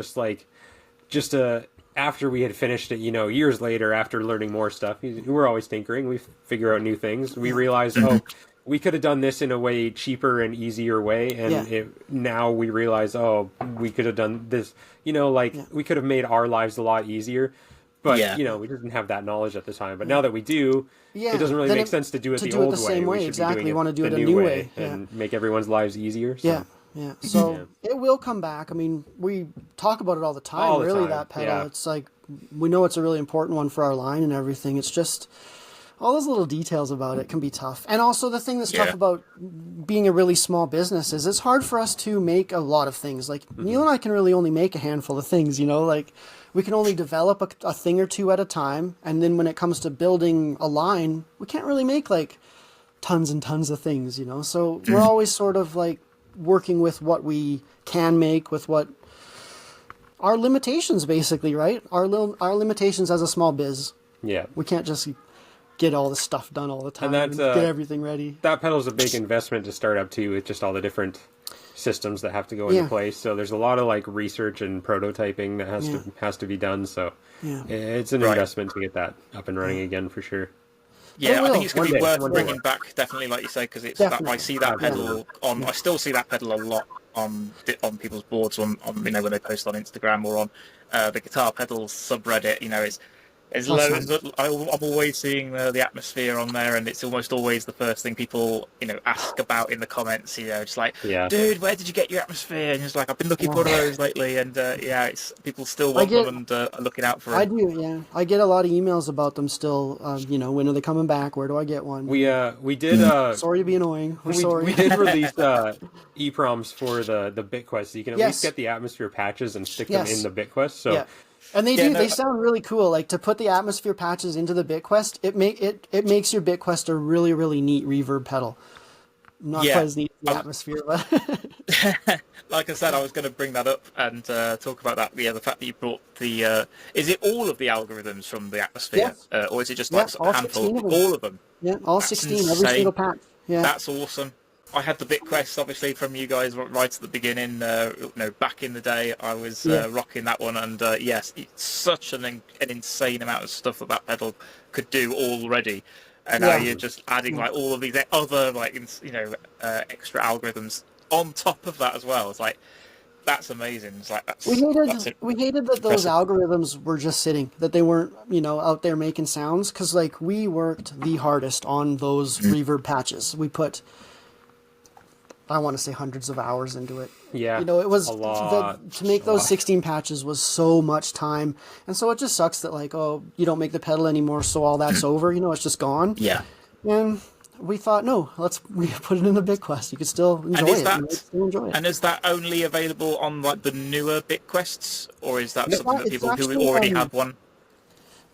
after we had finished it, years later, after learning more stuff, we're always tinkering. We figure out new things. We realized, we could have done this in a way cheaper and easier way, and now we realize, we could have done this. We could have made our lives a lot easier. But, we didn't have that knowledge at the time. But now that we do, it doesn't really make sense to do it the old way. Same way. We exactly. We want to do it a new way. And make everyone's lives easier. So. Yeah. So it will come back. I mean, we talk about it all the time, that pedal. Yeah. It's like, we know it's a really important one for our line and everything. It's just... all those little details about it can be tough. And also the thing that's tough about being a really small business is it's hard for us to make a lot of things. Like Neil and I can really only make a handful of things, like we can only develop a thing or two at a time. And then when it comes to building a line, we can't really make like tons and tons of things, So we're always sort of like working with what we can make, with what our limitations basically, right? Our limitations as a small biz. Yeah. We can't just get all the stuff done all the time and get everything ready. That pedal's a big investment to start up too, with just all the different systems that have to go into place. So there's a lot of like research and prototyping that has to be done. So it's an investment to get that up and running again for sure. Yeah, I think it's going to be worth bringing back, definitely, like you say, because it's that I see that pedal on. I still see that pedal a lot on people's boards on when they post on Instagram or on the Guitar Pedals subreddit. There's That's loads. nice. I'm always seeing the atmosphere on there, and it's almost always the first thing people ask about in the comments. Just like, Yeah. dude, where did you get your atmosphere? And it's like, I've been looking for one of those lately, and yeah, it's people still I want them get, and are looking out for I them. do, yeah. I get a lot of emails about them still. When are they coming back? Where do I get one? We did Sorry to be annoying. We're sorry. we did release EPROMs for the BitQuest, so you can at least Yes. get the atmosphere patches and stick them in the BitQuest. So Yeah. And Yeah, no, they sound really cool. Like to put the atmosphere patches into the BitQuest, it makes your BitQuest a really, really neat reverb pedal. Not Yeah. quite as neat as the atmosphere, but like I said, I was going to bring that up and talk about that. Yeah, the fact that you brought the is it all of the algorithms from the atmosphere, Yes. or is it just Yeah, like all a handful? 16 of them. All of them. yeah, all That's 16, every insane. single patch. Yeah. That's awesome. I had the BitQuest, obviously, from you guys right at the beginning. Back in the day, I was Yeah. rocking that one, and yes, it's such an insane amount of stuff that pedal could do already. And now Yeah. you're just adding like all of these other extra algorithms on top of that as well. It's like that's amazing. It's like that's We hated that those impressive. algorithms were just sitting, that they weren't, out there making sounds, because like we worked the hardest on those reverb patches. We put, I want to say, hundreds of hours into it. Yeah, It was a lot. to make those 16 patches was so much time, and so it just sucks that like, oh, you don't make the pedal anymore, so all that's over. It's just gone. Yeah. And we thought, no, we put it in the BitQuest. You could still enjoy is it. that- You could still enjoy it. And is that only available on like the newer BitQuests, or is that No, something that it's people who actually, already have one?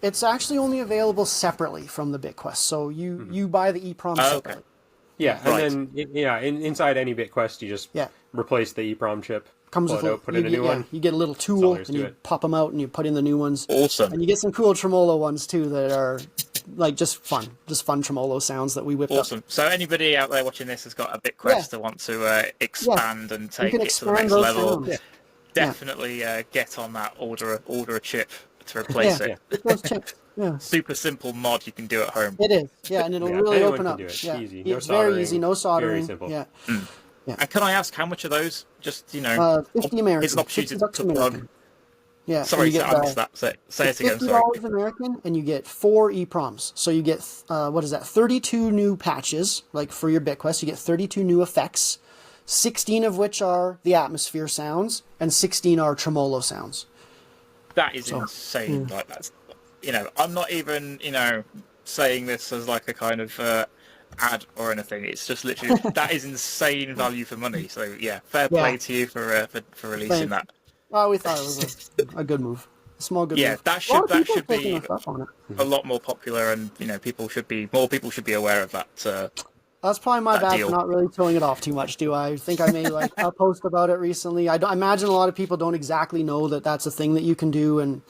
It's actually only available separately from the BitQuest, so you buy the EPROM Oh, okay. separately. Yeah, Right. and then inside any BitQuest, you just Yeah. replace the EPROM chip, Comes pull with it out, put in a new one. you get a little all tool there is and to you it. pop them out and you put in the new ones. Awesome. And you get some cool tremolo ones too that are like just fun tremolo sounds that we whipped up. Awesome. So anybody out there watching this has got a BitQuest Yeah. to want to expand and take can it to the expand next those level. sounds. Yeah. Definitely get on that. Order a chip to replace Yeah, it. get those chips. Yeah. Super simple mod you can do at home. It is. Yeah, and it'll Yeah, really anyone open can up. do it. Yeah. Easy. No It's very soldering. easy, no soldering. Very simple. Yeah. And can I ask how much are those? Just 50 American. it's an opportunity 50 bucks to plug. American. Yeah. and Sorry, you get, I missed that. Say it again. $50 Sorry. American, and you get 4 EPROMs. So you get, 32 new patches, like for your BitQuest. You get 32 new effects, 16 of which are the atmosphere sounds, and 16 are tremolo sounds. That is insane. Like that's, I'm not even, saying this as like a kind of ad or anything. It's just literally that is insane value for money. So yeah, fair play to you for releasing that. Well, we thought it was a good move. A small good Yeah, move. that A lot of should people are be taking us up on it. a lot more popular, and more people should be aware of that. That's probably my that bad deal. for not really throwing it off too much, do I? I think I made like a post about it recently. I imagine a lot of people don't exactly know that that's a thing that you can do, and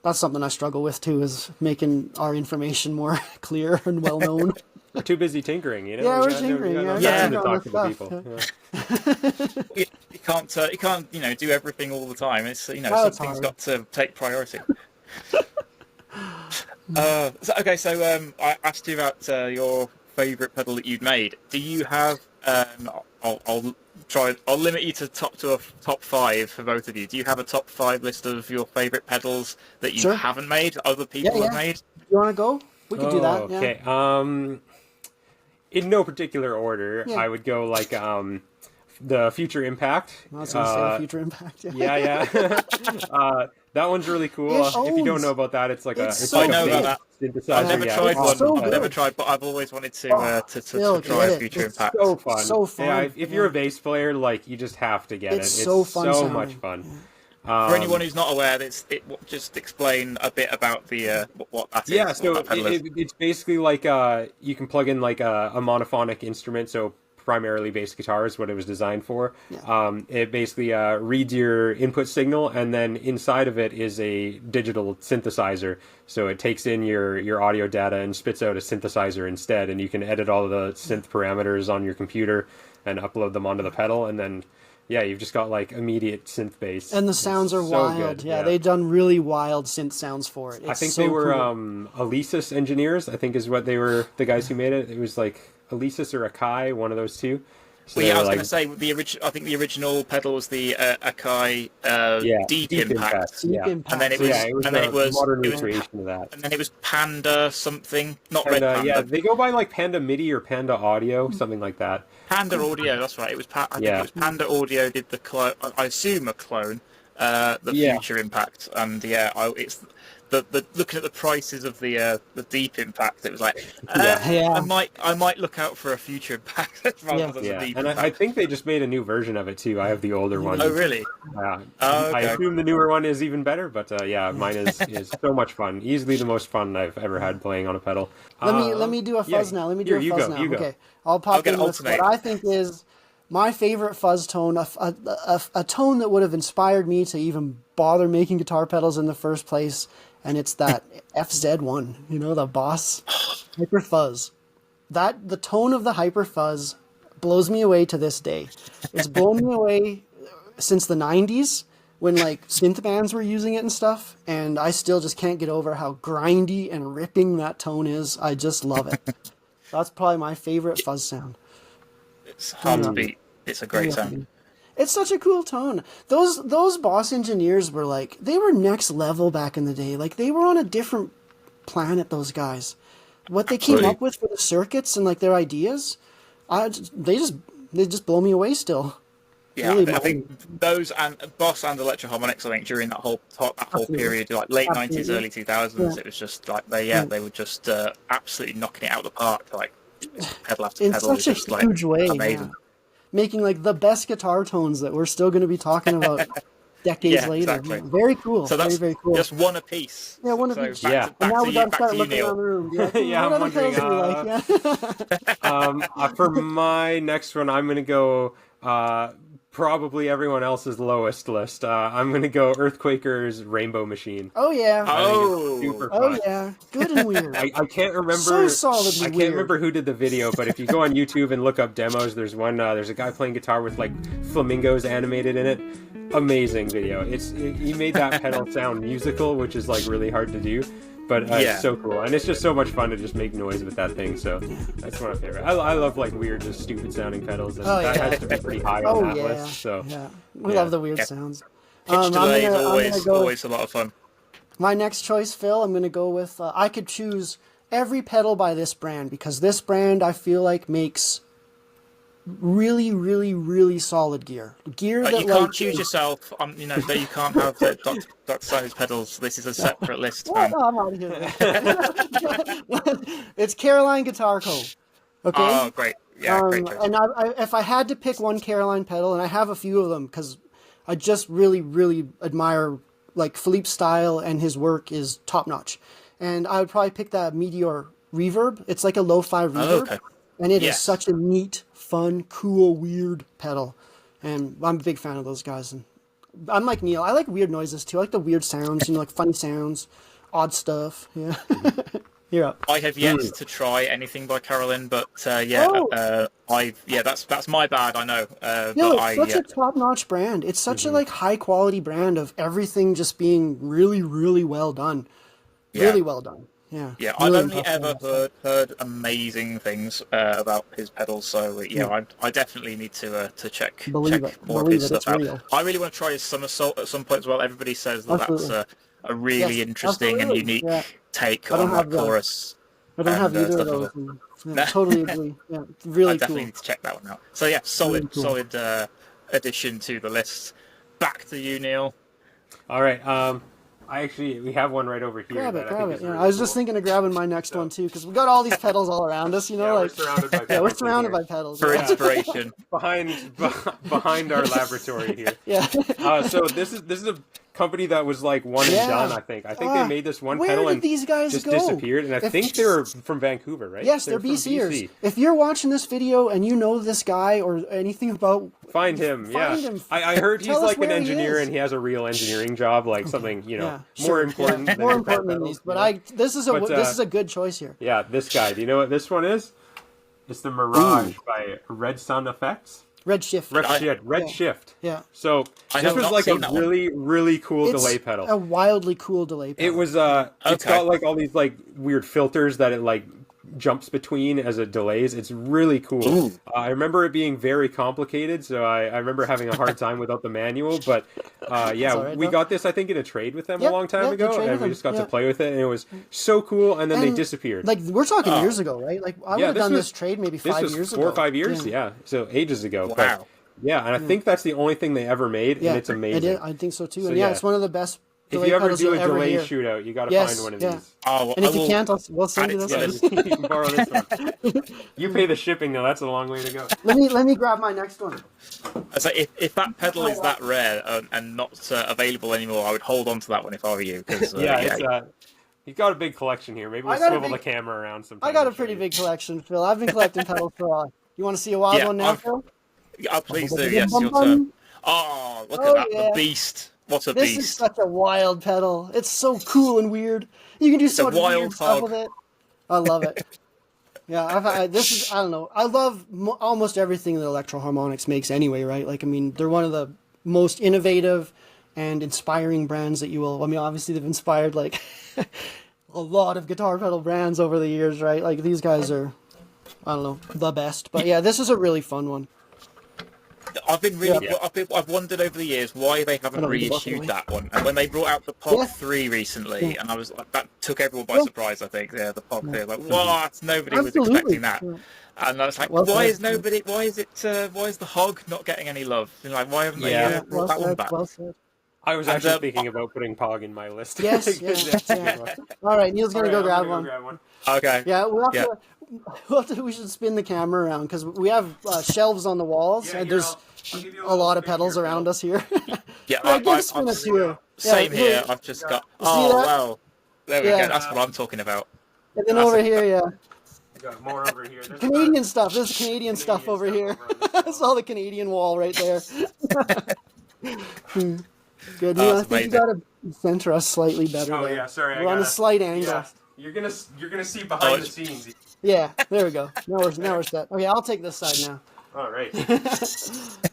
that's something I struggle with too, is making our information more clear and well known. We're too busy tinkering, Yeah, We we're got tinkering, no yeah, time we to got talk to the other people. stuff, Yeah. You can't do everything all the time. It's it's something's hard. got to take priority. So I asked you about your favourite pedal that you'd made. Do you have? I'll limit you to a top 5 for both of you. Do you have a top 5 list of your favourite pedals that you Sure. haven't made, other people have made? You want to go? We could do that. Yeah. Okay. In no particular order, Yeah. I would go like the Future Impact. I was going to say Future Impact. Yeah. That one's really cool. It If you don't owns- know about that, it's like it's it's so like I know a about bass that. synthesizer. I've never Yeah, tried it's one. so I've good. never tried, but I've always wanted to still try get it. Future It's Impact. so fun. So fun. Yeah, if you're Yeah. a bass player, like you just have to get it. It's It's so fun so sounding. much fun. For anyone who's not aware, just explain a bit about the what that is. Yeah, what so that pedal is. it's basically like you can plug in like a monophonic instrument, so primarily bass guitar is what it was designed for. Yeah. It basically reads your input signal, and then inside of it is a digital synthesizer. So it takes in your audio data and spits out a synthesizer instead, and you can edit all of the synth parameters on your computer and upload them onto the pedal, and then yeah, you've just got like immediate synth bass. And the sounds are so wild. good, Yeah, they've done really wild synth sounds for it. I It's think so they were cool. Alesis engineers, I think is what they were, the guys who made it. It was like Alesis or Akai, one of those two. So Well, yeah, I was like, going to say I think the original pedal was the Akai Deep Deep Impact, Deep yeah. impact. and then it So was, yeah, it was and then a it was, modern it was, recreation of that. and then it was Panda something, not And Red Panda. yeah, they go by like Panda MIDI or Panda Audio, something like that. Panda Audio. That's right. It was. I think Yeah. it was Panda Audio did the clone. I assume a clone. The Yeah. Future Impact, and yeah, it's the looking at the prices of the Deep Impact. It was like, Yeah. I might look out for a Future Impact rather than a Yeah, Deep and Impact. I think they just made a new version of it too. I have the older one. Oh really? Oh, okay. I assume the newer one is even better, but yeah, mine is so much fun. Easily the most fun I've ever had playing on a pedal. Let me do a fuzz now. Let me do a fuzz now. Okay, I'll pop in with what I think is my favorite fuzz tone, a tone that would have inspired me to even bother making guitar pedals in the first place, and it's that FZ1, you know, the Boss Hyper Fuzz. The tone of the Hyper Fuzz blows me away to this day. It's blown me away since the 90s when like synth bands were using it and stuff, and I still just can't get over how grindy and ripping that tone is. I just love it. That's probably my favorite fuzz sound. It's hard to beat. It's a great sound. It's such a cool tone. Those Boss engineers were like, they were next level back in the day. Like they were on a different planet, those guys. What they came up with for the circuits and like their ideas, they just blow me away still. Yeah, Really I think those and Boss and Electro Harmonics. I think during that whole period, like late '90s, early 2000s, it was just like they were just absolutely knocking it out of the park. Like pedal after in pedal, such a just huge way, amazing. Making like the best guitar tones that we're still going to be talking about decades later. Exactly. Yeah, very cool. So that's very cool. just one apiece. Yeah, one apiece. Back And now to we got to start you, looking Neil. around the room. Like, Yeah, what I'm other pedals wondering, do you like? Yeah. For my next one, I'm gonna go probably everyone else's lowest list. I'm gonna go Earthquaker's Rainbow Machine. Oh yeah. Super Oh fun. yeah. Good and weird. I can't remember. So solidly I can't weird. remember who did the video, but if you go on YouTube and look up demos, there's one. There's a guy playing guitar with like flamingos animated in it. Amazing video. He made that pedal sound musical, which is like really hard to do. But it's so cool, and it's just so much fun to just make noise with that thing. So that's one of my favorite. I love like weird, just stupid sounding pedals, and that has to be pretty high on that list. So we love the weird sounds. Pitch delay is always a lot of fun. My next choice, Phil, I'm going to go with. I could choose every pedal by this brand because this brand I feel like makes really, really, really solid gear. Gear that you can't choose yourself. You know that you can't have the Dr. Simon's pedals. This is a separate list, man. No, I'm out of here. It's Caroline Guitar Co. Okay. Oh, great! Yeah, great choice. And if I had to pick one Caroline pedal, and I have a few of them because I just really, really admire like Philippe's style and his work is top notch, and I would probably pick that Meteor Reverb. It's like a lo-fi reverb, and it is such a neat, fun, cool, weird pedal, and I'm a big fan of those guys. And I'm like Neil. I like weird noises too. I like the weird sounds, you know, like funny sounds, odd stuff. Yeah. Yeah. I have yet to try anything by Caroline, but that's my bad. I know. It's such a top-notch brand. It's such a like high-quality brand of everything just being really, really well done. Really well done. Yeah. Yeah, really I've only ever heard amazing things about his pedals, so I definitely need to check more of his stuff out. Real. I really want to try his somersault at some point as well. Everybody says that's a really interesting and unique take on that chorus. I don't have either of those. Totally agree. Yeah, really I definitely need to check that one out. So yeah, solid addition to the list. Back to you, Neil. All right. We have one right over here. Grab it. Really I was just thinking of grabbing my next one too, because we got all these pedals all around us. You know, we're surrounded by pedals. we're surrounded by pedals for inspiration. behind our laboratory here. Yeah. So this is a company that was like one and done. I think they made this one pedal and these guys just go? disappeared. And I think they're from Vancouver, right? Yes, they're BCers. BC. If you're watching this video and you know this guy or anything about, find him. I heard he's like an engineer and he has a real engineering job, like something more important. Yeah. More important than these. But this is a good choice here. Yeah, this guy. Do you know what this one is? It's the Mirage by Red Sun Effects. Redshift. Yeah. So this was like a really, really cool delay pedal. A wildly cool delay pedal. It was it's got like all these like weird filters that it like jumps between as it delays. It's really cool. I remember it being very complicated, so I remember having a hard time without the manual. But we got this, I think, in a trade with them a long time ago, and we just got to play with it, and it was so cool. And then they disappeared. Like, we're talking years ago, right? Like, I would have done this trade maybe 5 years ago. 4 or 5 years, so ages ago. Wow. But, yeah, and I think that's the only thing they ever made, and it's amazing. I think so too. And it's one of the best. If you ever do a delay shootout, you got to find one of these. Oh, and if you can't, we'll send you this one. You can borrow this one. You pay the shipping though. That's a long way to go. Let me grab my next one. So if that pedal is that rare and not available anymore, I would hold on to that one if I were you. Cause, you've got a big collection here. Maybe we'll swivel the camera around sometime. I got a pretty big collection, Phil. I've been collecting pedals for a while. You want to see a wild one now, Phil? Please do. Yes, your turn. Oh, look at that! The beast. What a beast! This is such a wild pedal. It's so cool and weird. You can do so much weird stuff with it. I love it. I don't know. I love almost everything that Electro Harmonics makes anyway, right? Like, I mean, they're one of the most innovative and inspiring brands that you will. I mean, obviously they've inspired like a lot of guitar pedal brands over the years, right? Like, these guys are, I don't know, the best. But yeah, this is a really fun one. I've wondered over the years why they haven't reissued that one. And when they brought out the POG 3 recently, and I was like, that took everyone by surprise. I think the POG 3, like, what? Nobody was expecting that. And I was like, why is the Hog not getting any love? You know, like, why haven't they brought that one back? I was actually thinking about putting POG in my list. Yes. All right, Neil's gonna go grab one. Okay. Yeah, we should spin the camera around because we have shelves on the walls, and there's a lot of pedals around us here. Same here. I've just got. Wow. There we go. That's what I'm talking about. And then over here, We got more over here. Canadian stuff. There's Canadian stuff over here. That's all the Canadian wall right there. Good. I think you gotta center us slightly better. Oh there. Yeah, sorry. We're on a slight angle. Yeah. You're gonna see behind the scenes. Yeah, there we go. Now we're set. Okay, I'll take this side now. All right.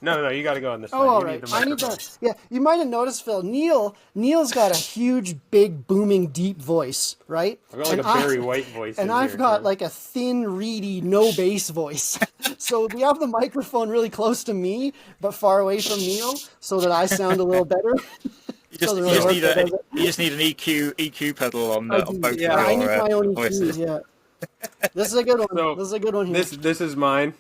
No, you got to go on this side. All right. I need to. Yeah, you might have noticed, Phil. Neil's got a huge, big, booming, deep voice, right? I've got like a Barry White voice. And I've got like a thin, reedy, no bass voice. So we have the microphone really close to me, but far away from Neil, so that I sound a little better. You just need an EQ pedal on both. Yeah, I need my own EQs. Yeah. This is a good one. So, this is a good one here. This is mine.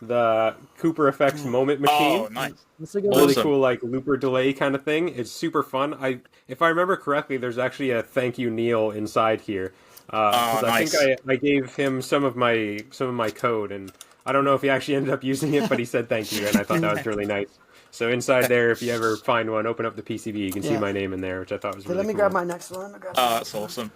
The Cooper Effects Moment Machine. Oh, nice. That's a good really cool, like looper delay kind of thing. It's super fun. If I remember correctly, there's actually a thank you Neil inside here. Nice. I think I gave him some of my code, and I don't know if he actually ended up using it, but he said thank you, and I thought that was really nice. So inside there, if you ever find one, open up the PCB, you can see my name in there, which I thought was really cool. Let me grab my next one. That's awesome.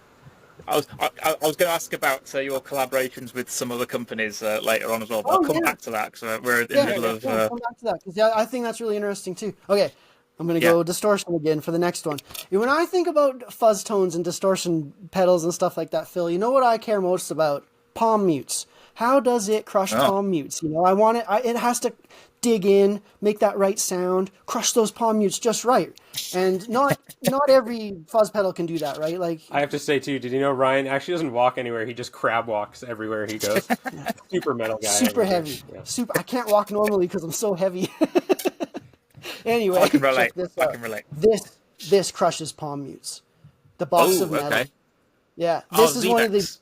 I was going to ask about your collaborations with some other companies later on as well, but I'll come back to that because we're in the middle of. Come back to that because I think that's really interesting too. Okay, I'm going to go distortion again for the next one. When I think about fuzz tones and distortion pedals and stuff like that, Phil, you know what I care most about? Palm mutes. How does it crush palm mutes? You know, I want it. It has to dig in, make that right sound, crush those palm mutes just right. And not every fuzz pedal can do that, right? Like, I have to say too, did you know Ryan actually doesn't walk anywhere? He just crab walks everywhere he goes. Super metal guy. Super heavy. Yeah. I can't walk normally because I'm so heavy. Anyway, I can relate. I can relate. This crushes palm mutes. The box of metal. Okay. Yeah, this is one of the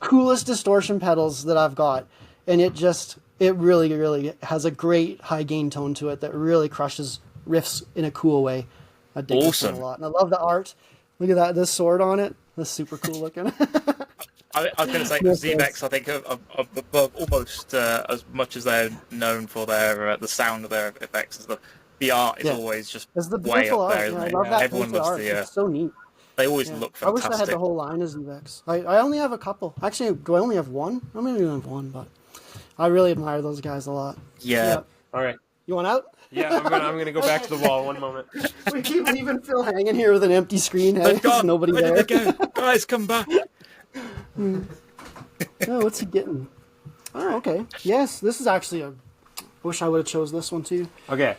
coolest distortion pedals that I've got, and it really, really has a great high gain tone to it that really crushes riffs in a cool way. I dig this one a lot, and I love the art. Look at that, this sword on it. That's super cool looking. I was going to say Zevex. I think of almost as much as they're known for their the sound of their effects, as the art is always just way up there. Yeah, I love that. Everyone loves art. It's so neat. They always look fantastic. I wish I had the whole line of Zevex. I only have a couple. Actually, do I only have one? I maybe only have one, but I really admire those guys a lot. Yeah. All right. You want out? Yeah, I'm gonna go back to the wall. One moment. We keep leaving Phil hanging here with an empty screen. Hey? There's nobody there. Where did they go? Guys, come back. Oh, what's he getting? Oh, okay. Yes, this is actually I wish I would have chose this one too. Okay.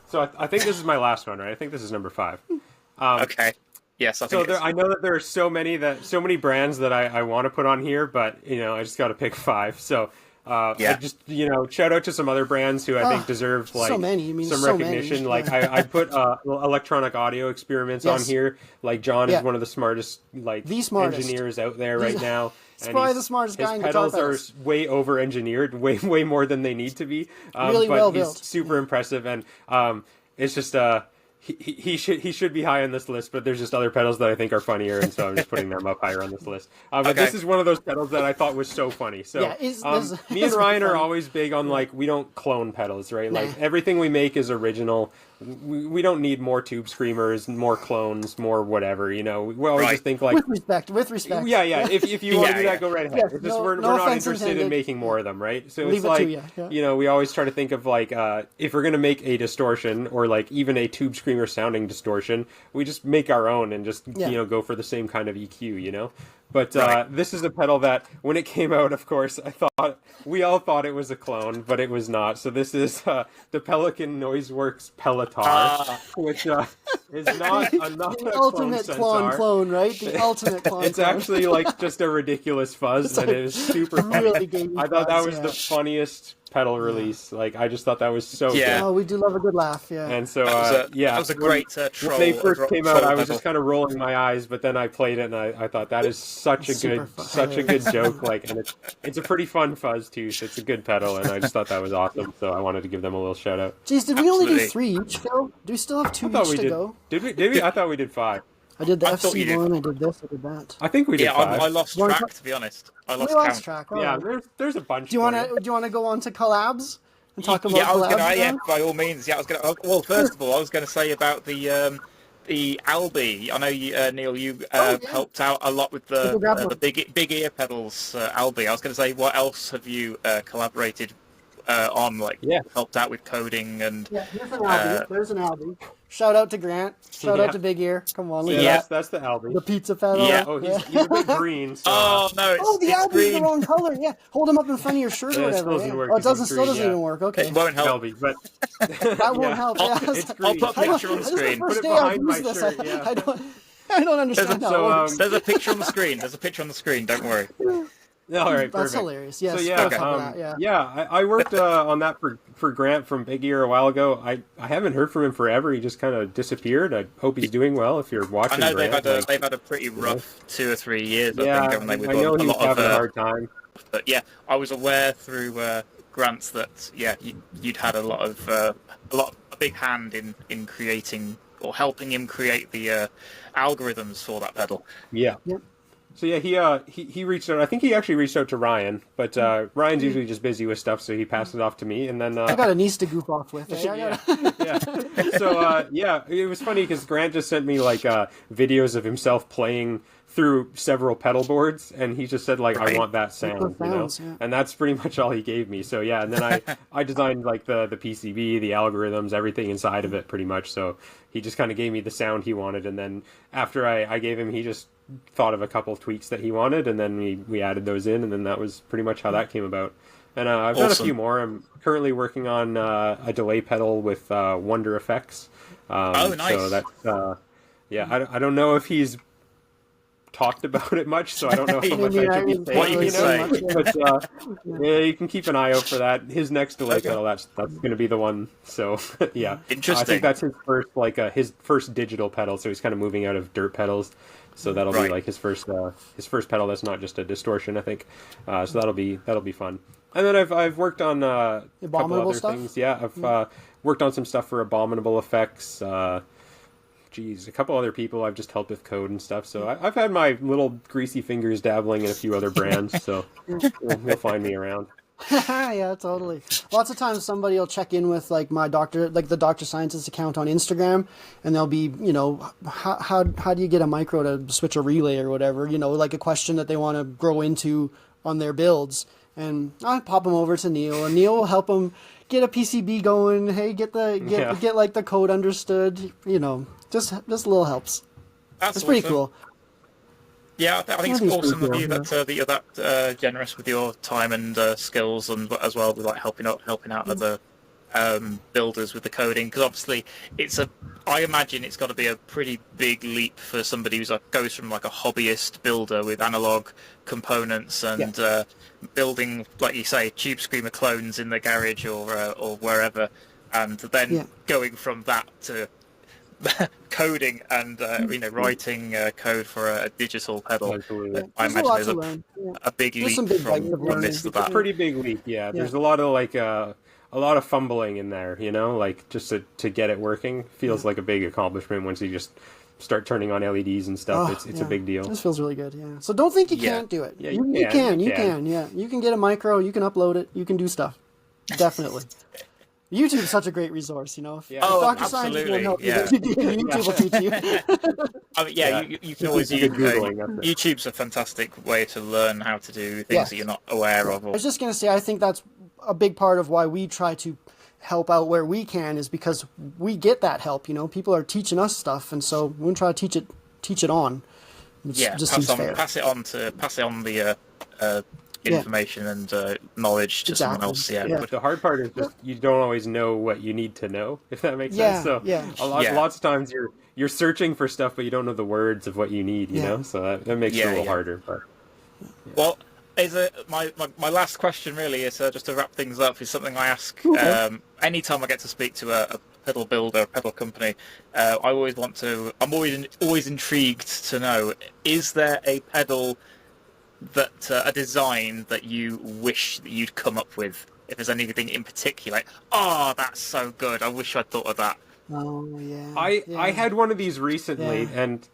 So I think this is my last one, right? I think this is number 5. Okay. Yes, I So think I know that there are so many brands that I want to put on here, but I just got to pick five. So I yeah. just shout out to some other brands who I think deserve so like many. I mean, some so many. recognition. Like Yeah. I put electronic audio experiments on Yes. here. Like John Yeah. is one of the smartest The smartest. engineers out there right now. He's And probably the smartest his guy in guitar pedals are pedals. way over engineered, way more than they need to be. Really but well he's built. super impressive, and it's just he should be high on this list, but there's just other pedals that I think are funnier, and so I'm just putting them up higher on this list. But Okay. this is one of those pedals that I thought was so funny. So Yeah, me and Ryan are always big on like we don't clone pedals, right? Nah. Like everything we make is original. We don't need more tube screamers, more clones, more whatever. We always Right. just think like With respect. yeah. If you want to do Yeah. that, go right ahead. Yes, It's just no- we're no not offense interested in intended. making more of them, right? So Leave it's it like to you, yeah. we always try to think of like if we're gonna make a distortion or like even a tube screamer sounding distortion, we just make our own and just Yeah. go for the same kind of EQ. But Right. this is a pedal that, when it came out, of course, we all thought it was a clone, but it was not. So this is the Pelican Noiseworks Pelotar, which is not The a ultimate clone clone, right? The ultimate clone. It's actually like just a ridiculous fuzz, and it is super funny. really gamey I thought that fuzz, was yeah. the funniest pedal release. Like I just thought that was so Yeah. good. Oh, we do love a good laugh, yeah. And so That was a great troll. When they first came out, I was pedal. just kind of rolling my eyes, but then I played it and I thought that is such a Super good fun. such a good joke. Like, and it's a pretty fun fuzz too. So it's a good pedal, and I just thought that was awesome. So I wanted to give them a little shout out. Jeez, did we only do Absolutely. 3 each, Phil? Do we still have 2 I thought each we to did. go? Did we? Did we? I thought we did 5. I did the I thought you did. FC1, I did this, I did that. I think we did Yeah, 5. I lost One track, co- to be honest. I We lost lost count. track. Yeah, alright. there's a bunch. Do you want to go on to collabs and talk about Yeah, I was collabs? gonna. Yeah, now? by all means. Yeah, I was gonna. Well, first of all, I was gonna say about the Albi. I know you, Neil, you yeah. helped out a lot with People grab the one. big ear pedals, Albi. I was gonna say, what else have you collaborated on? Like, Yeah. helped out with coding and. Yeah, here's an Albie. There's an Albie. Shout out to Grant. Shout out to Big Ear. Come on, look Yeah, at Yeah. that's the Albie. the pizza pedal. Yeah. Oh, he's a bit green. So, Oh no! It's, Oh, the it's Albie's green. the wrong color. Yeah, hold them up in front of your shirt Yeah, or it whatever. still doesn't yeah. work Oh, it 'cause doesn't. it's Still green, doesn't yeah. even work. Okay, It won't help. Albie, but that won't yeah. help. Yeah. It's I'll green. put a I don't- picture on the this is the screen. first Put it day I've behind my used this. shirt, yeah. I don't understand how So, it works. There's a picture on the screen. There's a picture on the screen. Don't worry. All right, That's perfect. hilarious. Yes, So yeah, perfect for that, yeah. I worked on that for Grant from Big Ear a while ago. I haven't heard from him forever. He just kind of disappeared. I hope he's doing well. If you're I watching, know Grant, they've had a pretty rough 2 or 3 years. yeah, I think, haven't they, with I know a he was lot of having a hard time. But yeah, I was aware through grants that you'd had a big hand in creating or helping him create the algorithms for that pedal. Yeah. Yep. So yeah, he reached out. I think he actually reached out to Ryan, but Ryan's usually just busy with stuff, so he passed it off to me, and then I got a niece to goof off with. yeah. So it was funny because Grant just sent me like videos of himself playing through several pedal boards, and he just said like, Right. I want that sound, sounds, yeah. and that's pretty much all he gave me. So yeah, and then I designed like the PCB, the algorithms, everything inside of it pretty much. So he just kind of gave me the sound he wanted, and then after I gave him, he just thought of a couple of tweaks that he wanted, and then we added those in, and then that was pretty much how that came about. And I've done a Awesome. few more. I'm currently working on a delay pedal with Wonder Effects. Oh, nice. So that's I don't know if he's talked about it much, so I don't know how much Yeah, I I should be mean, saying. what you can say. But yeah, you can keep an eye out for that. His next delay pedal, that's going to be the one. So yeah, I Interesting. think that's his first his first digital pedal. So he's kind of moving out of dirt pedals. So that'll be Right. like his first pedal that's not just a distortion, I think. So that'll be fun. And then I've worked on a couple Abominable other stuff? things. Yeah, I've worked on some stuff for Abominable Effects. A couple other people I've just helped with code and stuff. So I've had my little greasy fingers dabbling in a few other brands. So you'll find me around. Yeah, totally. Lots of times somebody will check in with like the Dr. Scientist account on Instagram, and they'll be, how do you get a micro to switch a relay or whatever, like a question that they want to grow into on their builds. And I pop them over to Neil, and Neil will help them get a PCB going. Hey, get like the code understood. Just little helps. That's It's pretty awesome. cool. Yeah, I think it's That is awesome pretty of you cool, that you're that generous with your time and skills, and as well with like helping out other builders with the coding, because obviously I imagine it's got to be a pretty big leap for somebody who's goes from like a hobbyist builder with analog components and building, like you say, Tube Screamer clones in the garage or wherever, and then going from that to coding and writing code for a digital pedal. I imagine there's a big leap from this to that. It's a pretty big leap. Yeah, there's a lot of a lot of fumbling in there, like just to get it working feels like a big accomplishment once you just start turning on LEDs and stuff. It's a big deal. This feels really good. Yeah. So don't think you can't do it. Yeah, you can. Yeah, you can get a micro. You can upload it. You can do stuff. Definitely. YouTube is such a great resource, If Dr. Scientist will help you, YouTube will teach you. You can always use YouTube's a fantastic way to learn how to do things that you're not aware of. I was just going to say, I think that's a big part of why we try to help out where we can, is because we get that help. People are teaching us stuff, and so we try to teach it on. Pass it on the information and knowledge to someone else. But the hard part is just you don't always know what you need to know, if that makes sense. So lots of times you're searching for stuff, but you don't know the words of what you need. So that makes it a little harder. But well, my last question really is just to wrap things up. Is something I ask anytime I get to speak to a pedal builder, a pedal company. I'm always intrigued to know: is there a pedal that a design that you wish that you'd come up with? If there's anything in particular, like, that's so good, I wish I'd thought of that. I had one of these recently, and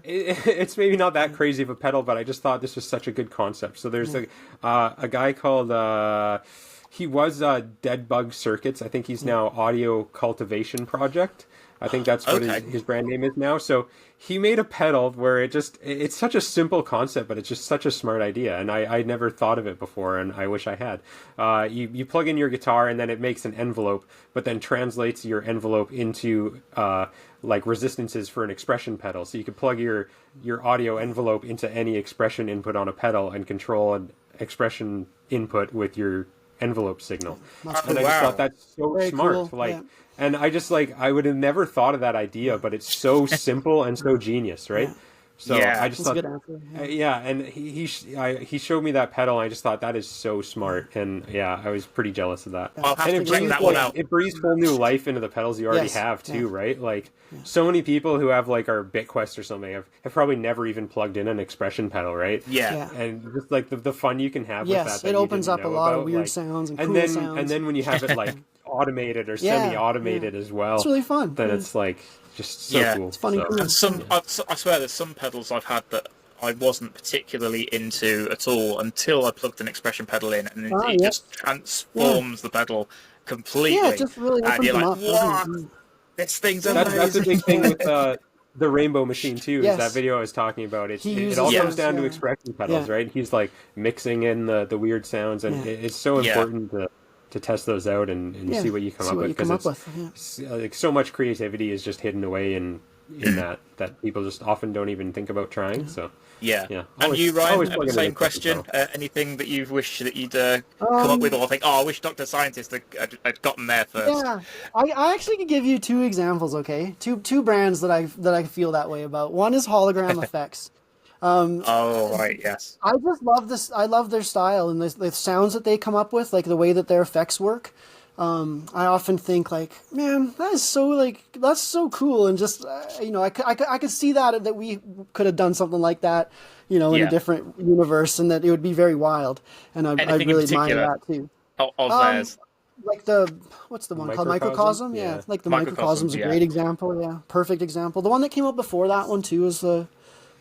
it's maybe not that crazy of a pedal, but I just thought this was such a good concept. So there's a guy called he was Dead Bug Circuits. I think he's now Audio Cultivation Project. I think that's what his brand name is now. So he made a pedal where it's such a simple concept, but it's just such a smart idea. And I'd never thought of it before, and I wish I had. You plug in your guitar, and then it makes an envelope, but then translates your envelope into like resistances for an expression pedal. So you could plug your audio envelope into any expression input on a pedal and control an expression input with your envelope signal. And I just thought that's so very smart. Cool. And I just I would have never thought of that idea, but it's so simple and so genius, right? So I just thought, and he showed me that pedal, and I just thought that is so smart, and I was pretty jealous of that. And it breathes whole new life into the pedals you already have too, right? So many people who have our BitQuest or something have probably never even plugged in an expression pedal, right? And just the fun you can have with that. It opens up a lot of weird sounds and cool sounds. And then when you have it automated or semi-automated as well, it's really fun. Then it's just so cool. It's funny. And I swear there's some pedals I've had that I wasn't particularly into at all until I plugged an expression pedal in, and it just transforms the pedal completely. Yeah, it just really opens and you're them like, what? This thing's amazing. That's a big thing with the Rainbow Machine too. Is that video I was talking about? It all comes down to expression pedals, right? He's mixing in the weird sounds, and it's so important to test those out and see what you come up with, because so much creativity is just hidden away in that people just often don't even think about trying. So and you, Ryan, same question. Anything that you wish that you'd come up with, or think, I wish Dr. Scientist had gotten there first? I actually could give you two examples. Two brands that I feel that way about. One is Hologram Effects. Yes. I just love this. I love their style and the sounds that they come up with, the way that their effects work. I often think man, that's so cool, and just I could see that we could have done something like that, in a different universe, and that it would be very wild. And I really admire that too. Of theirs. What's the one called Microcosm? Yeah, the Microcosm's a great example. Yeah, perfect example. The one that came up before that one too is a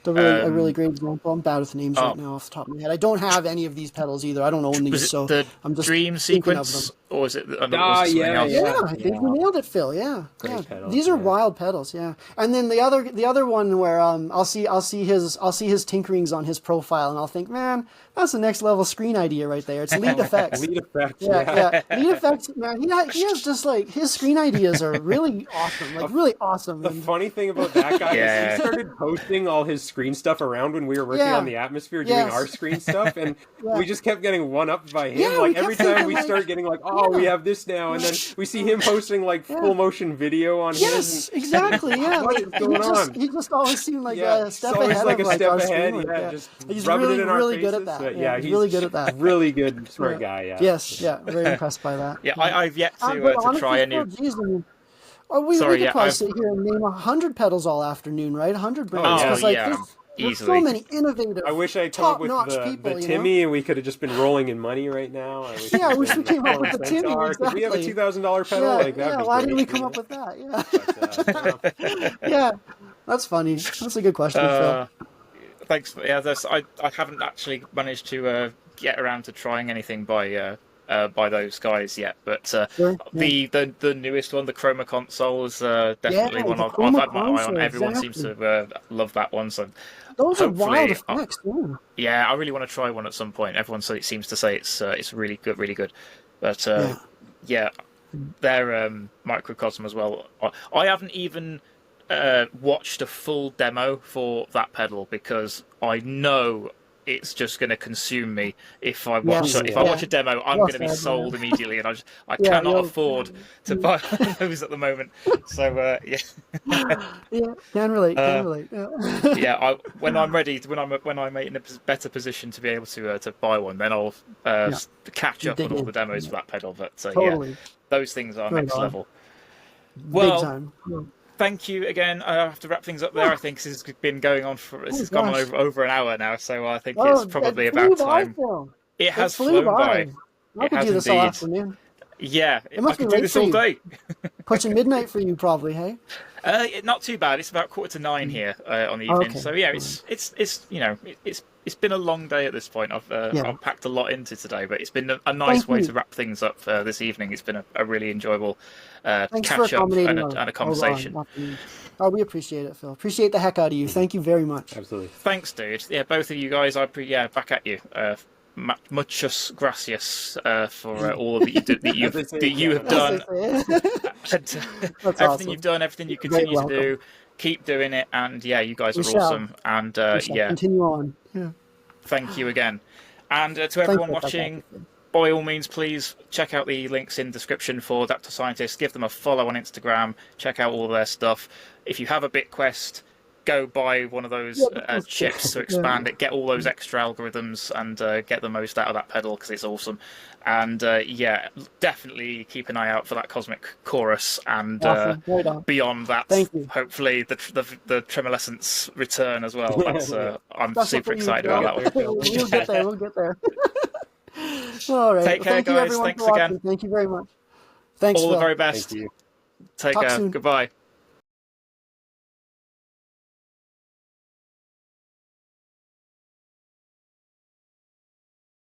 really great example. I'm bad with names right now off the top of my head. I don't have any of these pedals either. I don't own these, so I'm just Dream Sequence, or was it? I think you nailed it, Phil. Yeah. Pedals, these are wild pedals. Yeah, and then the other one where I'll see his tinkerings on his profile, and I'll think, man, that's the next level screen idea right there. It's Lead Effects. Lead Effects. Yeah. Lead Effects. Man, he has just his screen ideas are really awesome. Really awesome. The funny thing about that guy is he started posting all his screen stuff around when we were working on the Atmosphere doing our screen stuff, and we just kept getting one-upped by him. Every time we start getting oh, we have this now, and then we see him posting like full motion video on Yes, his. exactly. Yeah, What is going on? He just always seemed like Yeah, a step it's always ahead like of a like step our ahead. screen work, Yeah, just he's rubbing really, it in our really faces. good at that. But Yeah, he's really good at that. Really good, smart guy. Yeah. Yes, yeah, very impressed by that. Yeah, I've yet But to honestly, try a Phil, new. geez, I mean, we Sorry, could yeah, probably I've- sit here and name 100 pedals all afternoon, right? 100 brands, yeah, because like yeah, there's so easily. many innovative, I wish I come up with top-notch the people. Timmy, and we could have just been rolling in money right now. I wish we came up with the Timmy. Could we have a Exactly. $2,000 pedal? Yeah, Like that'd be why great, didn't we come you up know? with that? Yeah, yeah, that's funny. That's a good question, Phil. Thanks. Yeah, I haven't actually managed to get around to trying anything by those guys yet, but Sure, the newest one, the Chroma console, is definitely one the I've Chroma had my eye on. console, Everyone seems to love that one, so Those are hopefully, wild effects, too. yeah, I really want to try one at some point. Everyone seems to say it's really good, really good, but yeah, they're microcosm as well. I haven't even watched a full demo for that pedal because I know it's just going to consume me if I watch if I watch a demo. I'm going to be sold immediately, and I cannot afford to buy those at the moment. So yeah, yeah, can relate. Yeah. yeah. When I'm ready, when I'm in a better position to be able to buy one, then I'll catch up on all the demos for that pedal. But Totally. yeah, those things are next level. Big Well, time. Yeah. thank you again. I have to wrap things up there. I think this has been going on this has gone on over an hour now, so I think it's probably about time. It has flown by. I could do this all afternoon. Yeah, must I could be do late this for all you. day. Pushing midnight for you, probably. Hey. Not too bad. It's about 8:45 here on the evening. Okay. So yeah, it's you know it's been a long day at this point. I've packed a lot into today, but it's been a nice way to wrap things up this evening. It's been a really enjoyable catch up and a conversation. Oh, we appreciate it, Phil. Appreciate the heck out of you. Thank you very much. Absolutely. Thanks, dude. Yeah, both of you guys. Back at you. Muchas gracias for all that you have done. Everything awesome. you've done, everything you continue to do. Keep doing it, and yeah, you guys are awesome. And yeah, continue on. Yeah. Thank you again. And to everyone watching, by all means, please check out the links in the description for Dr. Scientist. Give them a follow on Instagram. Check out all their stuff. If you have a Bitquest, go buy one of those chips to expand it. Get all those extra algorithms and get the most out of that pedal because it's awesome. And yeah, definitely keep an eye out for that Cosmic Chorus and beyond that. Hopefully the Tremolessence return as well. That's I'm super excited about that one. We'll get there. We'll get there. All right. Take care, guys. Thanks again. Thank you very much. Thanks. All Phil. the very best. Thank you. Take care. Soon. Goodbye.